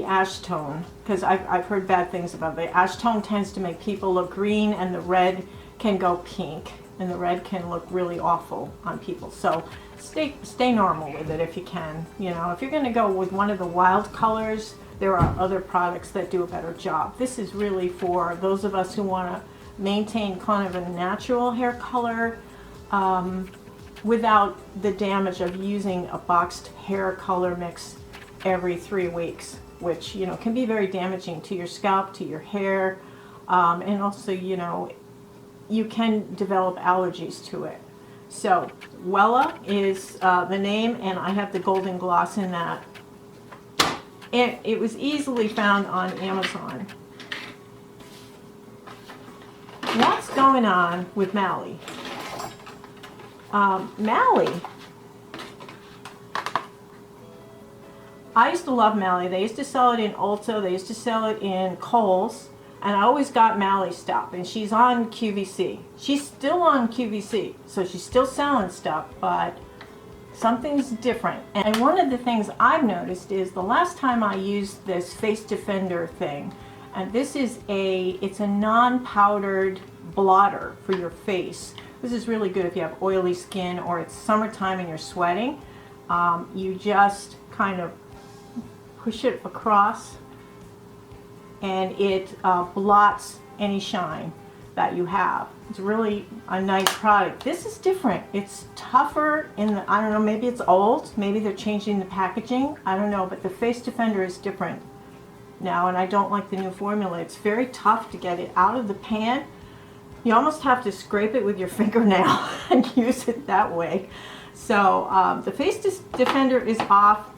ash tone, because I've heard bad things about the ash tone. Tends to make people look green, and the red can go pink, and the red can look really awful on people. So stay normal with it if you can. You know, if you're going to go with one of the wild colors, there are other products that do a better job. This is really for those of us who want to maintain kind of a natural hair color without the damage of using a boxed hair color mix every 3 weeks, which, you know, can be very damaging to your scalp, to your hair, and also, you know, you can develop allergies to it. So Wella is the name, and I have the Golden Gloss in that. It was easily found on Amazon. What's going on with Mally? Mally, I used to love Mally. They used to sell it in Ulta. They used to sell it in Kohl's. And I always got Mally stuff. And she's on QVC. She's still on QVC. So she's still selling stuff, but something's different. And one of the things I've noticed is the last time I used this Face Defender thing, and this is it's a non-powdered blotter for your face. This is really good if you have oily skin or it's summertime and you're sweating. You just kind of push it across, and it blots any shine that you have. It's really a nice product. This is different. It's tougher in the, I don't know, maybe it's old, maybe they're changing the packaging, I don't know, but the Face Defender is different now, and I don't like the new formula. It's very tough to get it out of the pan. You almost have to scrape it with your fingernail and use it that way. So the Face Defender is off.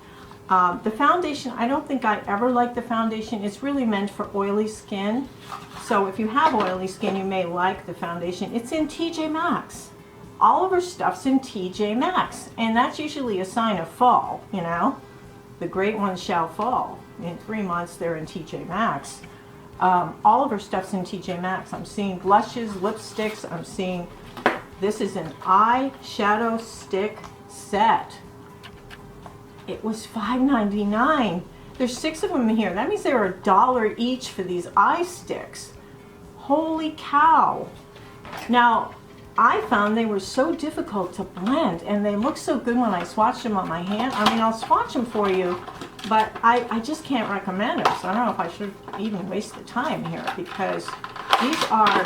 The foundation, I don't think I ever liked the foundation. It's really meant for oily skin. So if you have oily skin, you may like the foundation. It's in TJ Maxx. All of her stuff's in TJ Maxx. And that's usually a sign of fall, you know. The great ones shall fall. In 3 months, they're in TJ Maxx. All of her stuff's in TJ Maxx. I'm seeing blushes, lipsticks. I'm seeing, this is an eyeshadow stick set. It was $5.99. There's 6 of them in here. That means they were $1 each for these eye sticks. Holy cow. Now, I found they were so difficult to blend, and they look so good when I swatch them on my hand. I mean, I'll swatch them for you, but I just can't recommend them. So I don't know if I should even waste the time here, because these are,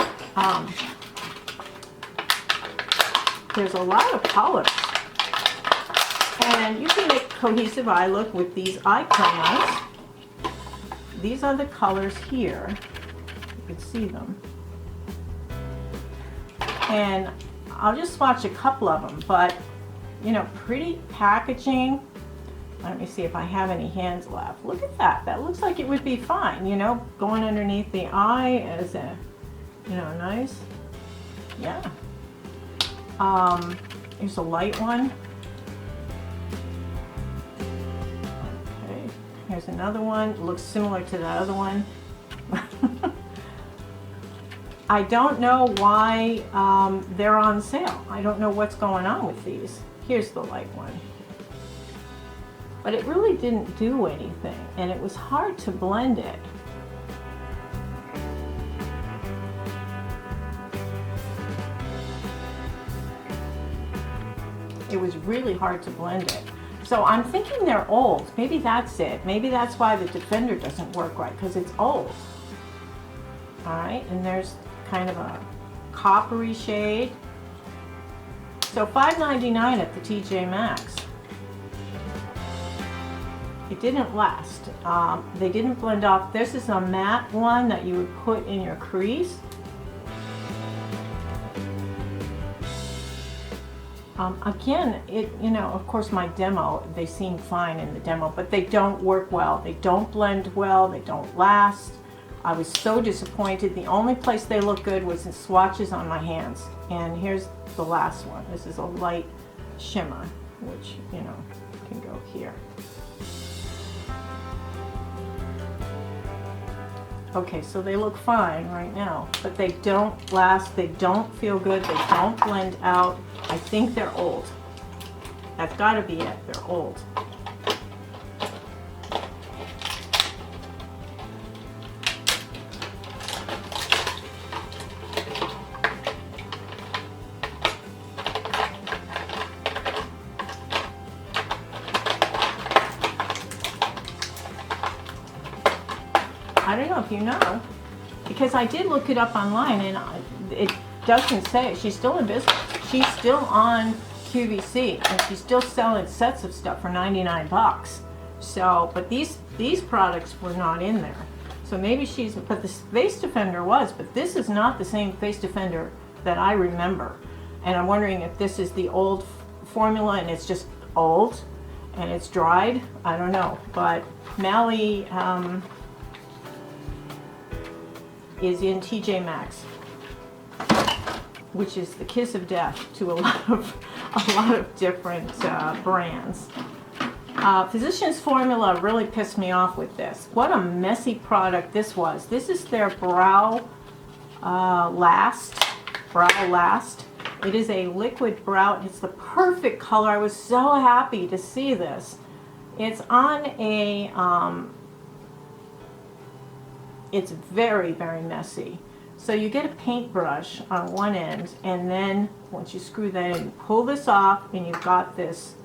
there's a lot of colors. And you can make cohesive eye look with these eye crayons. These are the colors here. You can see them. And I'll just swatch a couple of them, but, you know, pretty packaging. Let me see if I have any hands left. Look at that. That looks like it would be fine, you know, going underneath the eye as a, you know, nice, yeah. Here's a light one. Okay, here's another one. It looks similar to the other one. I don't know why they're on sale. I don't know what's going on with these. Here's the light one. But it really didn't do anything, and it was hard to blend it. It was really hard to blend it. So I'm thinking they're old. Maybe that's it. Maybe that's why the Defender doesn't work right, because it's old. All right, and there's kind of a coppery shade. So $5.99 at the TJ Maxx. It didn't last. They didn't blend off. This is a matte one that you would put in your crease. Again, of course my demo, they seem fine in the demo, but they don't work well. They don't blend well, they don't last. I was so disappointed. The only place they look good was in swatches on my hands. And here's the last one. This is a light shimmer, which, can go here. Okay, so they look fine right now, but they don't last, they don't feel good, they don't blend out. I think they're old. That's gotta be it, they're old. I don't know if you know, because I did look it up online and it doesn't say. She's still in business. She's still on QVC and she's still selling sets of stuff for 99 bucks. So, but these products were not in there. So maybe but the Face Defender was, but this is not the same Face Defender that I remember. And I'm wondering if this is the old formula and it's just old and it's dried. I don't know, but Mally, is in TJ Maxx, which is the kiss of death to a lot of different brands. Physicians Formula really pissed me off with this. What a messy product this was. This is their Brow Last. It is a liquid brow. It's the perfect color. I was so happy to see this. It's on a it's very, very messy. So you get a paintbrush on one end, and then once you screw that in, you pull this off, and you've got this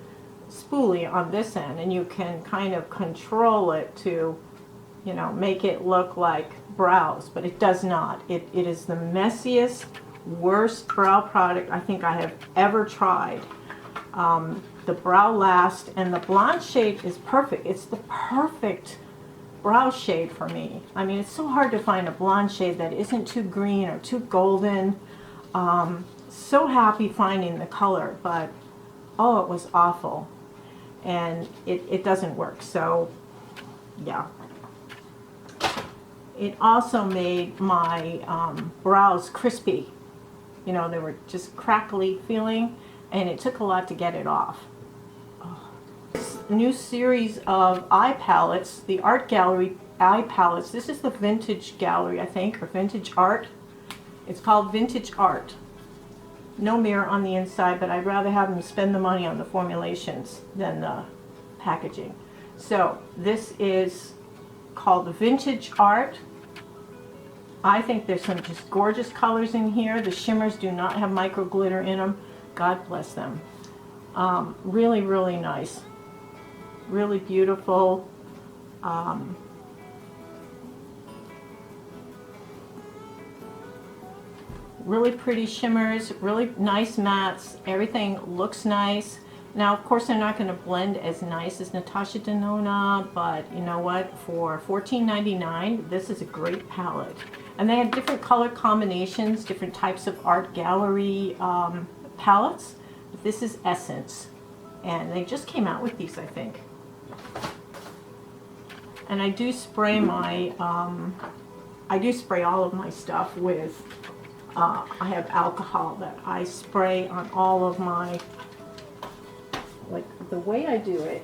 spoolie on this end, and you can kind of control it to, make it look like brows, but it does not. It is the messiest, worst brow product I think I have ever tried. The Brow Last, and the blonde shade is perfect. It's the perfect brow shade for me. I mean, it's so hard to find a blonde shade that isn't too green or too golden. So happy finding the color, but oh, it was awful. And it doesn't work, so yeah. It also made my brows crispy. They were just crackly feeling, and it took a lot to get it off. New series of eye palettes, the Art Gallery eye palettes. This is the Vintage Gallery, I think, or Vintage Art. It's called Vintage Art. No mirror on the inside, but I'd rather have them spend the money on the formulations than the packaging. So this is called the Vintage Art. I think there's some just gorgeous colors in here. The shimmers do not have micro glitter in them. God bless them. Really, really nice. Really beautiful. Really pretty shimmers, really nice mattes. Everything looks nice. Now, of course, they're not going to blend as nice as Natasha Denona, but you know what? For $14.99, this is a great palette. And they have different color combinations, different types of Art Gallery palettes. But this is Essence, and they just came out with these, I think. And I do spray my, I do spray all of my stuff with, I have alcohol that I spray on all of my, like the way I do it,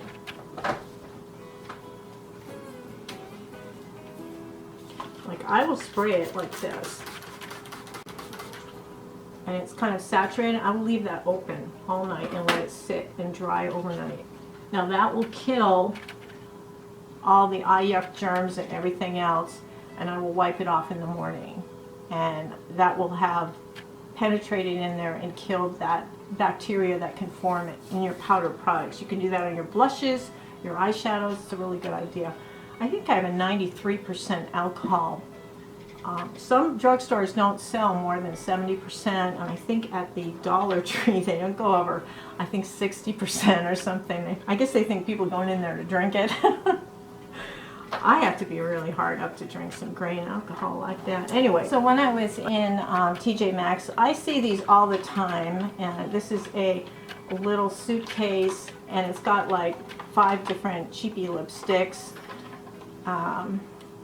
like I will spray it like this. And it's kind of saturated. I will leave that open all night and let it sit and dry overnight. Now that will kill all the eye yuck germs and everything else, and I will wipe it off in the morning, and that will have penetrated in there and killed that bacteria that can form it in your powder products. You can do that on your blushes, your eyeshadows. It's a really good idea. I think I have a 93% alcohol Some drugstores don't sell more than 70%, and I think at the Dollar Tree they don't go over, I think 60% or something. I guess they think people going in there to drink it. I have to be really hard up to drink some grain alcohol like that. Anyway, so when I was in TJ Maxx, I see these all the time, and this is a little suitcase, and it's got like 5 different cheapy lipsticks.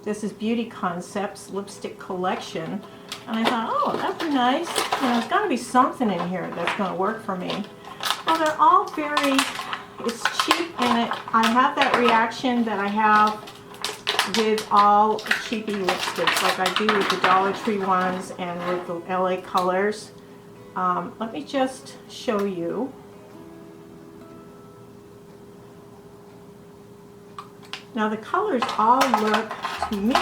This is Beauty Concepts Lipstick Collection, and I thought, oh, that'd be nice. You know, there's got to be something in here that's going to work for me. Well, they're all very, it's cheap, and I have that reaction that I have with all cheapy lipsticks, like I do with the Dollar Tree ones and with the LA Colors. Let me just show you. Now the colors all look, to me,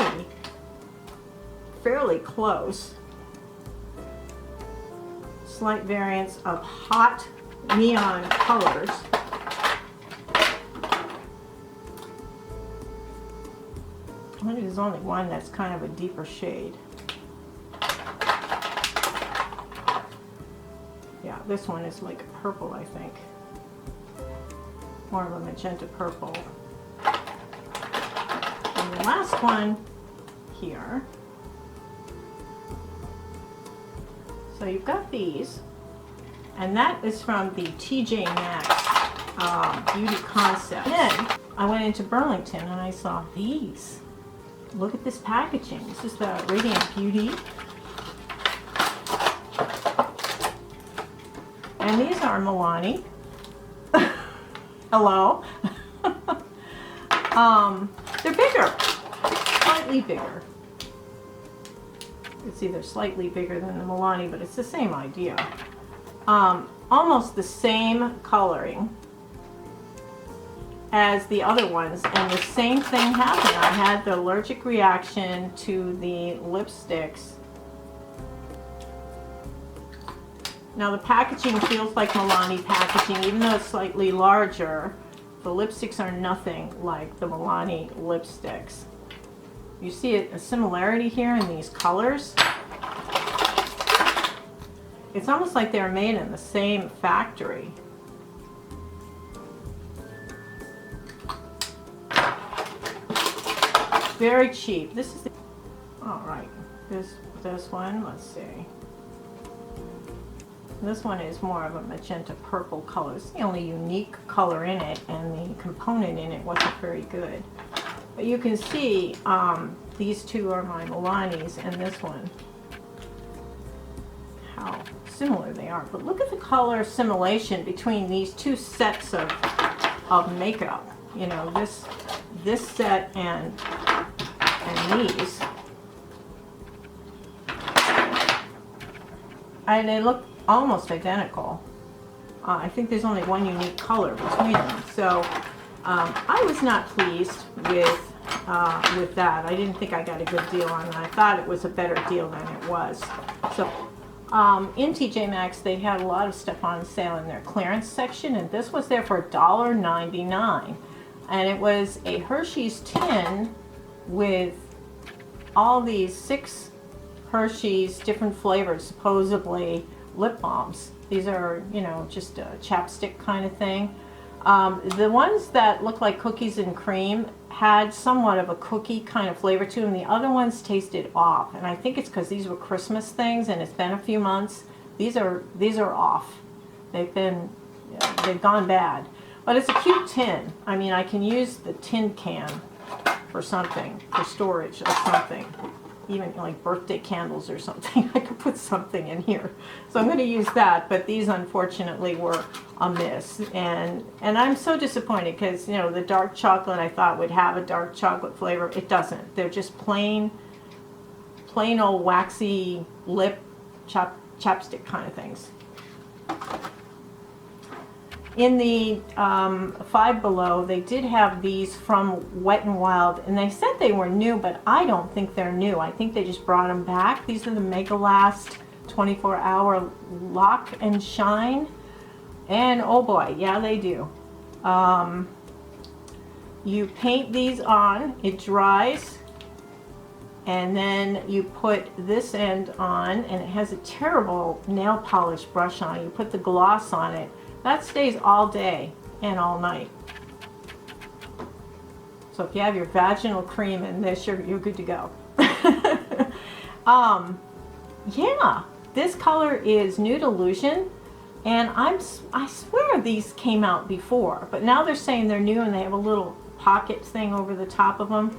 fairly close. Slight variants of hot neon colors. I think there's only one that's kind of a deeper shade. Yeah, this one is like a purple, I think. More of a magenta purple. And the last one here. So you've got these, and that is from the TJ Maxx Beauty Concept. Then I went into Burlington and I saw these. Look at this packaging. This is the Radiant Beauty. And these are Milani. Hello. They're bigger, slightly bigger. It's either slightly bigger than the Milani, but it's the same idea. Almost the same coloring as the other ones, and the same thing happened. I had the allergic reaction to the lipsticks. Now the packaging feels like Milani packaging, even though it's slightly larger. The lipsticks are nothing like the Milani lipsticks. You see a similarity here in these colors. It's almost like they were made in the same factory. Very cheap. This is the, all right. This one, let's see. This one is more of a magenta purple color. It's the only unique color in it, and the component in it wasn't very good. But you can see these two are my Milanis, and this one, how similar they are. But look at the color assimilation between these two sets of makeup. You know, this set and these. And they look almost identical. I think there's only one unique color between them. So I was not pleased with that. I didn't think I got a good deal on it. I thought it was a better deal than it was. So in TJ Maxx, they had a lot of stuff on sale in their clearance section, and this was there for $1.99. And it was a Hershey's tin with all these 6 Hershey's different flavors, supposedly lip balms. These are, you know, just a chapstick kind of thing. The ones that look like cookies and cream had somewhat of a cookie kind of flavor to them. The other ones tasted off, and I think it's because these were Christmas things and it's been a few months. These are off. They've gone bad. But it's a cute tin. I mean, I can use the tin can for something, for storage of something. Even like birthday candles or something. I could put something in here. So I'm going to use that, but these unfortunately were a miss. And I'm so disappointed because, you know, the dark chocolate I thought would have a dark chocolate flavor. It doesn't. They're just plain old waxy lip chapstick kind of things. In the Five Below, they did have these from Wet n Wild, and they said they were new, but I don't think they're new. I think they just brought them back. These are the Mega Last 24-hour Lock and Shine, and oh boy, yeah, they do. You paint these on, it dries, And then you put this end on, and it has a terrible nail polish brush on. You put the gloss on it. That stays all day and all night. So if you have your vaginal cream in this, you're good to go. Yeah, this color is Nude Illusion, and I swear these came out before, but now they're saying they're new and they have a little pocket thing over the top of them.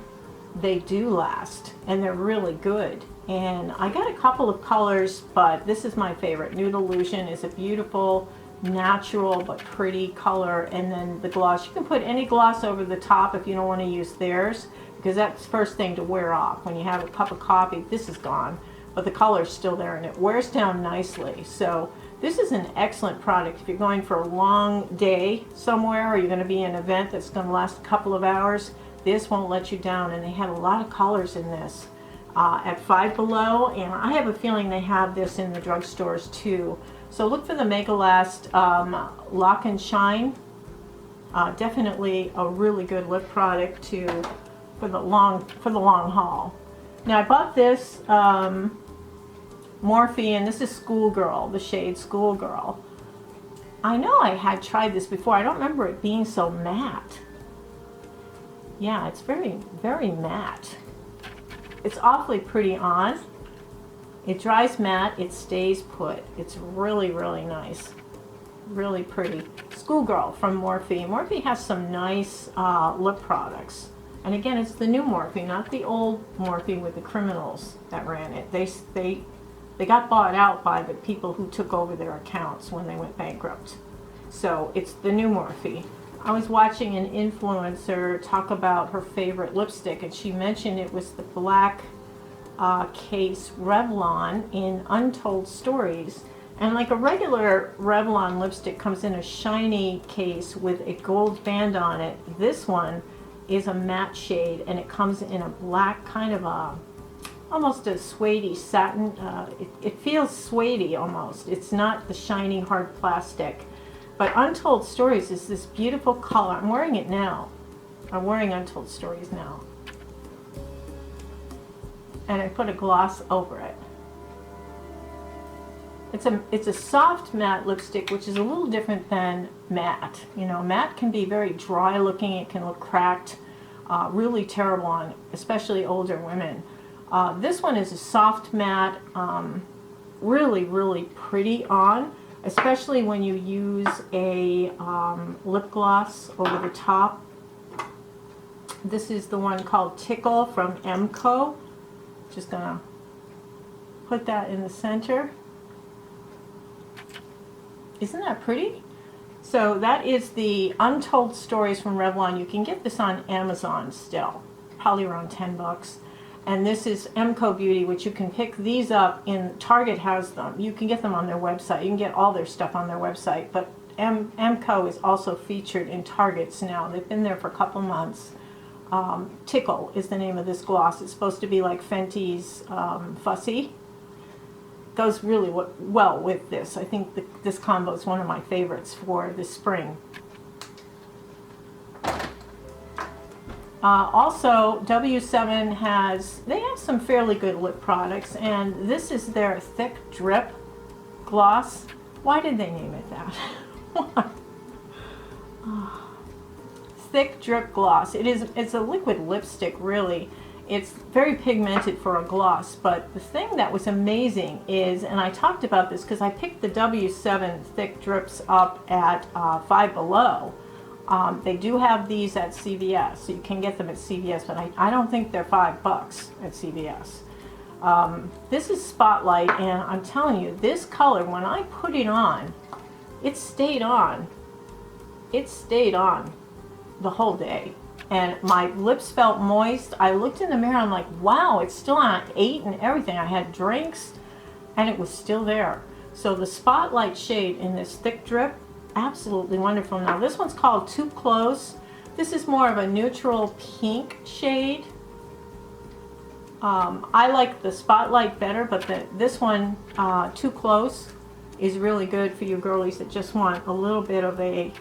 They do last, and they're really good. And I got a couple of colors, but this is my favorite. Nude Illusion is a beautiful, natural, but pretty color. And then the gloss, you can put any gloss over the top if you don't want to use theirs, because that's the first thing to wear off. When you have a cup of coffee, this is gone, but the color's still there, and it wears down nicely. So this is an excellent product if you're going for a long day somewhere, or you're going to be in an event that's going to last a couple of hours. This won't let you down, and they have a lot of colors in this at Five Below, and I have a feeling they have this in the drugstores too. So look for the Make Last Lock and Shine. Definitely a really good lip product for the long haul. Now I bought this Morphe, and this is Schoolgirl, the shade Schoolgirl. I know I had tried this before. I don't remember it being so matte. Yeah, it's very, very matte. It's awfully pretty on. It dries matte, it stays put. It's really, really nice. Really pretty. Schoolgirl from Morphe. Morphe has some nice lip products. And again, it's the new Morphe, not the old Morphe with the criminals that ran it. They got bought out by the people who took over their accounts when they went bankrupt. So it's the new Morphe. I was watching an influencer talk about her favorite lipstick, and she mentioned it was the black case Revlon in Untold Stories. And like a regular Revlon lipstick comes in a shiny case with a gold band on it, this one is a matte shade, and it comes in a black kind of almost a suede satin. It feels suede almost. It's not the shiny hard plastic. But Untold Stories is this beautiful color. I'm wearing it now. I'm wearing Untold Stories now. And I put a gloss over it. It's a soft matte lipstick, which is a little different than matte. You know, matte can be very dry looking. It can look cracked, really terrible on especially older women. This one is a soft matte, really, really pretty on, especially when you use a lip gloss over the top. This is the one called Tickle from Emco. Just gonna put that in the center. Isn't that pretty? So that is the Untold Stories from Revlon. You can get this on Amazon still, probably around 10 bucks. And this is Emco Beauty, which you can pick these up in, Target has them. You can get them on their website. You can get all their stuff on their website. But Emco is also featured in Targets now. They've been there for a couple months. Tickle is the name of this gloss. It's supposed to be like Fenty's Fussy. Goes really well with this. I think this combo is one of my favorites for this spring. Also, W7 they have some fairly good lip products, and this is their Thick Drip Gloss. Why did they name it that? Why? Thick Drip Gloss. It's a liquid lipstick, really. It's very pigmented for a gloss, but the thing that was amazing is, and I talked about this because I picked the W7 Thick Drips up at Five Below. They do have these at CVS, so you can get them at CVS, but I don't think they're $5 at CVS. This is Spotlight, and I'm telling you, this color, when I put it on, it stayed on. It stayed on the whole day. And my lips felt moist. I looked in the mirror, I'm like, wow, it's still on. I ate and everything. I had drinks, and it was still there. So the Spotlight shade in this Thick Drip, absolutely wonderful. Now this one's called Too Close. This is more of a neutral pink shade. I like the Spotlight better, but this one, Too Close, is really good for you girlies that just want a little bit of a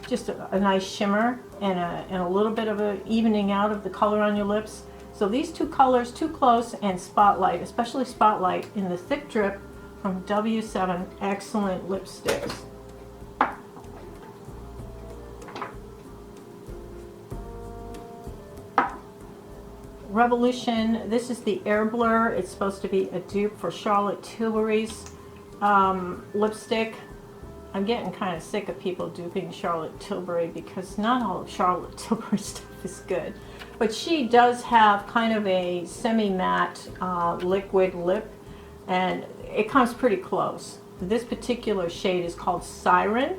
just a nice shimmer and a little bit of a evening out of the color on your lips. So these two colors, Too Close and Spotlight, especially Spotlight in the thick drip from W7, excellent lipsticks. Revolution, this is the Air Blur. It's supposed to be a dupe for Charlotte Tilbury's lipstick. I'm getting kind of sick of people duping Charlotte Tilbury because not all of Charlotte Tilbury stuff is good. But she does have kind of a semi-matte liquid lip, and it comes pretty close. This particular shade is called Siren,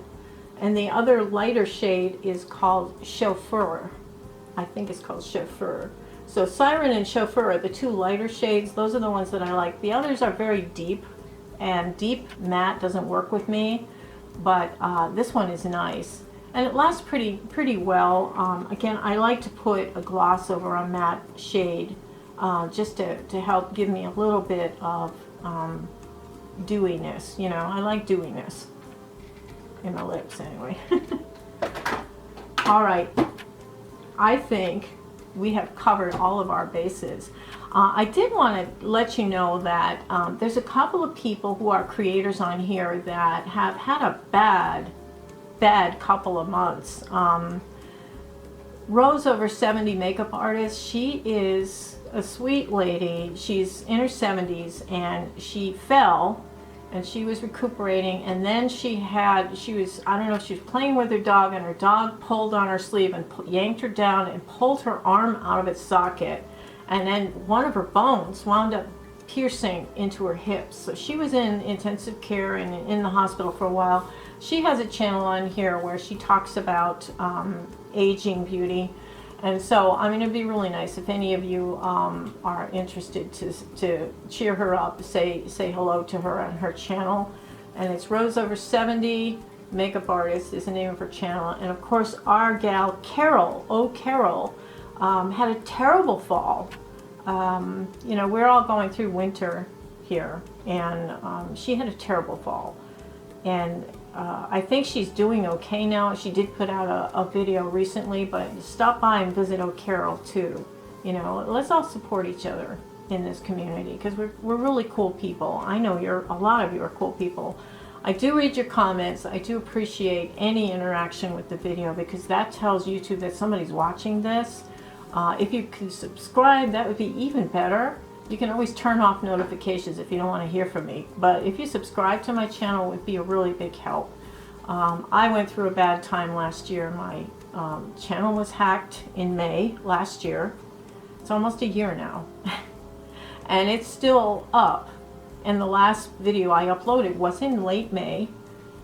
and the other lighter shade is called Chauffeur. I think it's called Chauffeur. So Siren and Chauffeur are the two lighter shades. Those are the ones that I like. The others are very deep, and deep matte doesn't work with me, but this one is nice. And it lasts pretty well. Again, I like to put a gloss over a matte shade just to help give me a little bit of dewiness. You know, I like dewiness in my lips anyway. All right, I think we have covered all of our bases. I did want to let you know that there's a couple of people who are creators on here that have had a bad couple of months. Rose Over 70 makeup artist, she is a sweet lady. She's in her 70s and she fell and she was recuperating, and then she was, I don't know if she was playing with her dog, and her dog pulled on her sleeve and yanked her down and pulled her arm out of its socket, and then one of her bones wound up piercing into her hips. So she was in intensive care and in the hospital for a while. She has a channel on here where she talks about aging beauty, and so I mean, it'd be really nice if any of you are interested to cheer her up, say hello to her on her channel. And it's Rose Over 70 makeup artist is the name of her channel. And of course, our gal Carol, had a terrible fall. You know, we're all going through winter here, and she had a terrible fall. And I think she's doing okay now. She did put out a video recently, but stop by and visit Carol too. You know, let's all support each other in this community because we're really cool people. I know a lot of you are cool people. I do read your comments. I do appreciate any interaction with the video because that tells YouTube that somebody's watching this. If you can subscribe, that would be even better. You can always turn off notifications if you don't want to hear from me. But if you subscribe to my channel, it would be a really big help. I went through a bad time last year. My channel was hacked in May last year. It's almost a year now. And it's still up. And the last video I uploaded was in late May.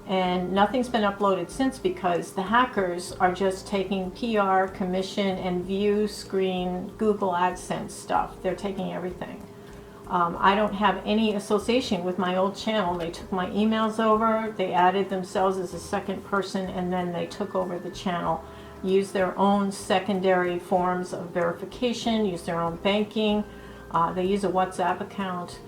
And nothing's been uploaded since because the hackers are just taking PR, commission, and view screen Google AdSense stuff. They're taking everything. I don't have any association with my old channel. They took my emails over, they added themselves as a second person, and then they took over the channel. Used their own secondary forms of verification, used their own banking. They use a WhatsApp account.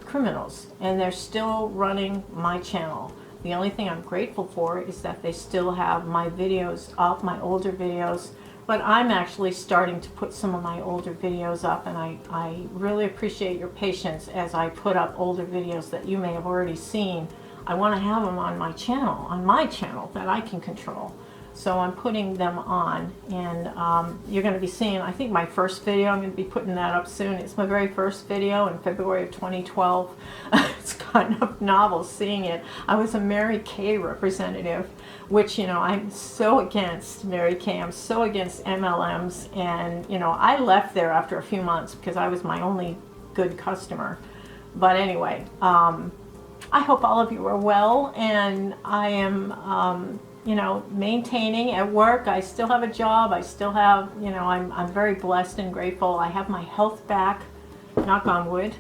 Criminals, and they're still running my channel. The only thing I'm grateful for is that they still have my videos up, my older videos, but I'm actually starting to put some of my older videos up, and I really appreciate your patience as I put up older videos that you may have already seen. I want to have them on my channel that I can control. So I'm putting them on, and you're going to be seeing, I think, my first video. I'm going to be putting that up soon. It's my very first video in February of 2012. It's kind of novel seeing it. I was a Mary Kay representative, which, you know, I'm so against Mary Kay. I'm so against MLMs, and, you know, I left there after a few months because I was my only good customer. But anyway, I hope all of you are well, and I am... you know, maintaining at work. I still have a job. I still have, you know, I'm very blessed and grateful. I have my health back, knock on wood.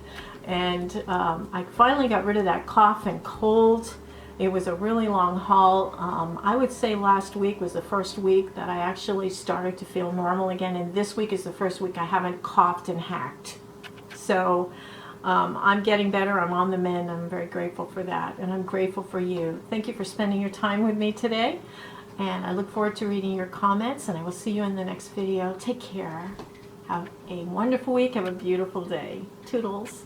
And I finally got rid of that cough and cold. It was a really long haul. I would say last week was the first week that I actually started to feel normal again. And this week is the first week I haven't coughed and hacked. So I'm getting better. I'm on the mend. I'm very grateful for that, and I'm grateful for you. Thank you for spending your time with me today, and I look forward to reading your comments, and I will see you in the next video. Take care. Have a wonderful week. Have a beautiful day. Toodles.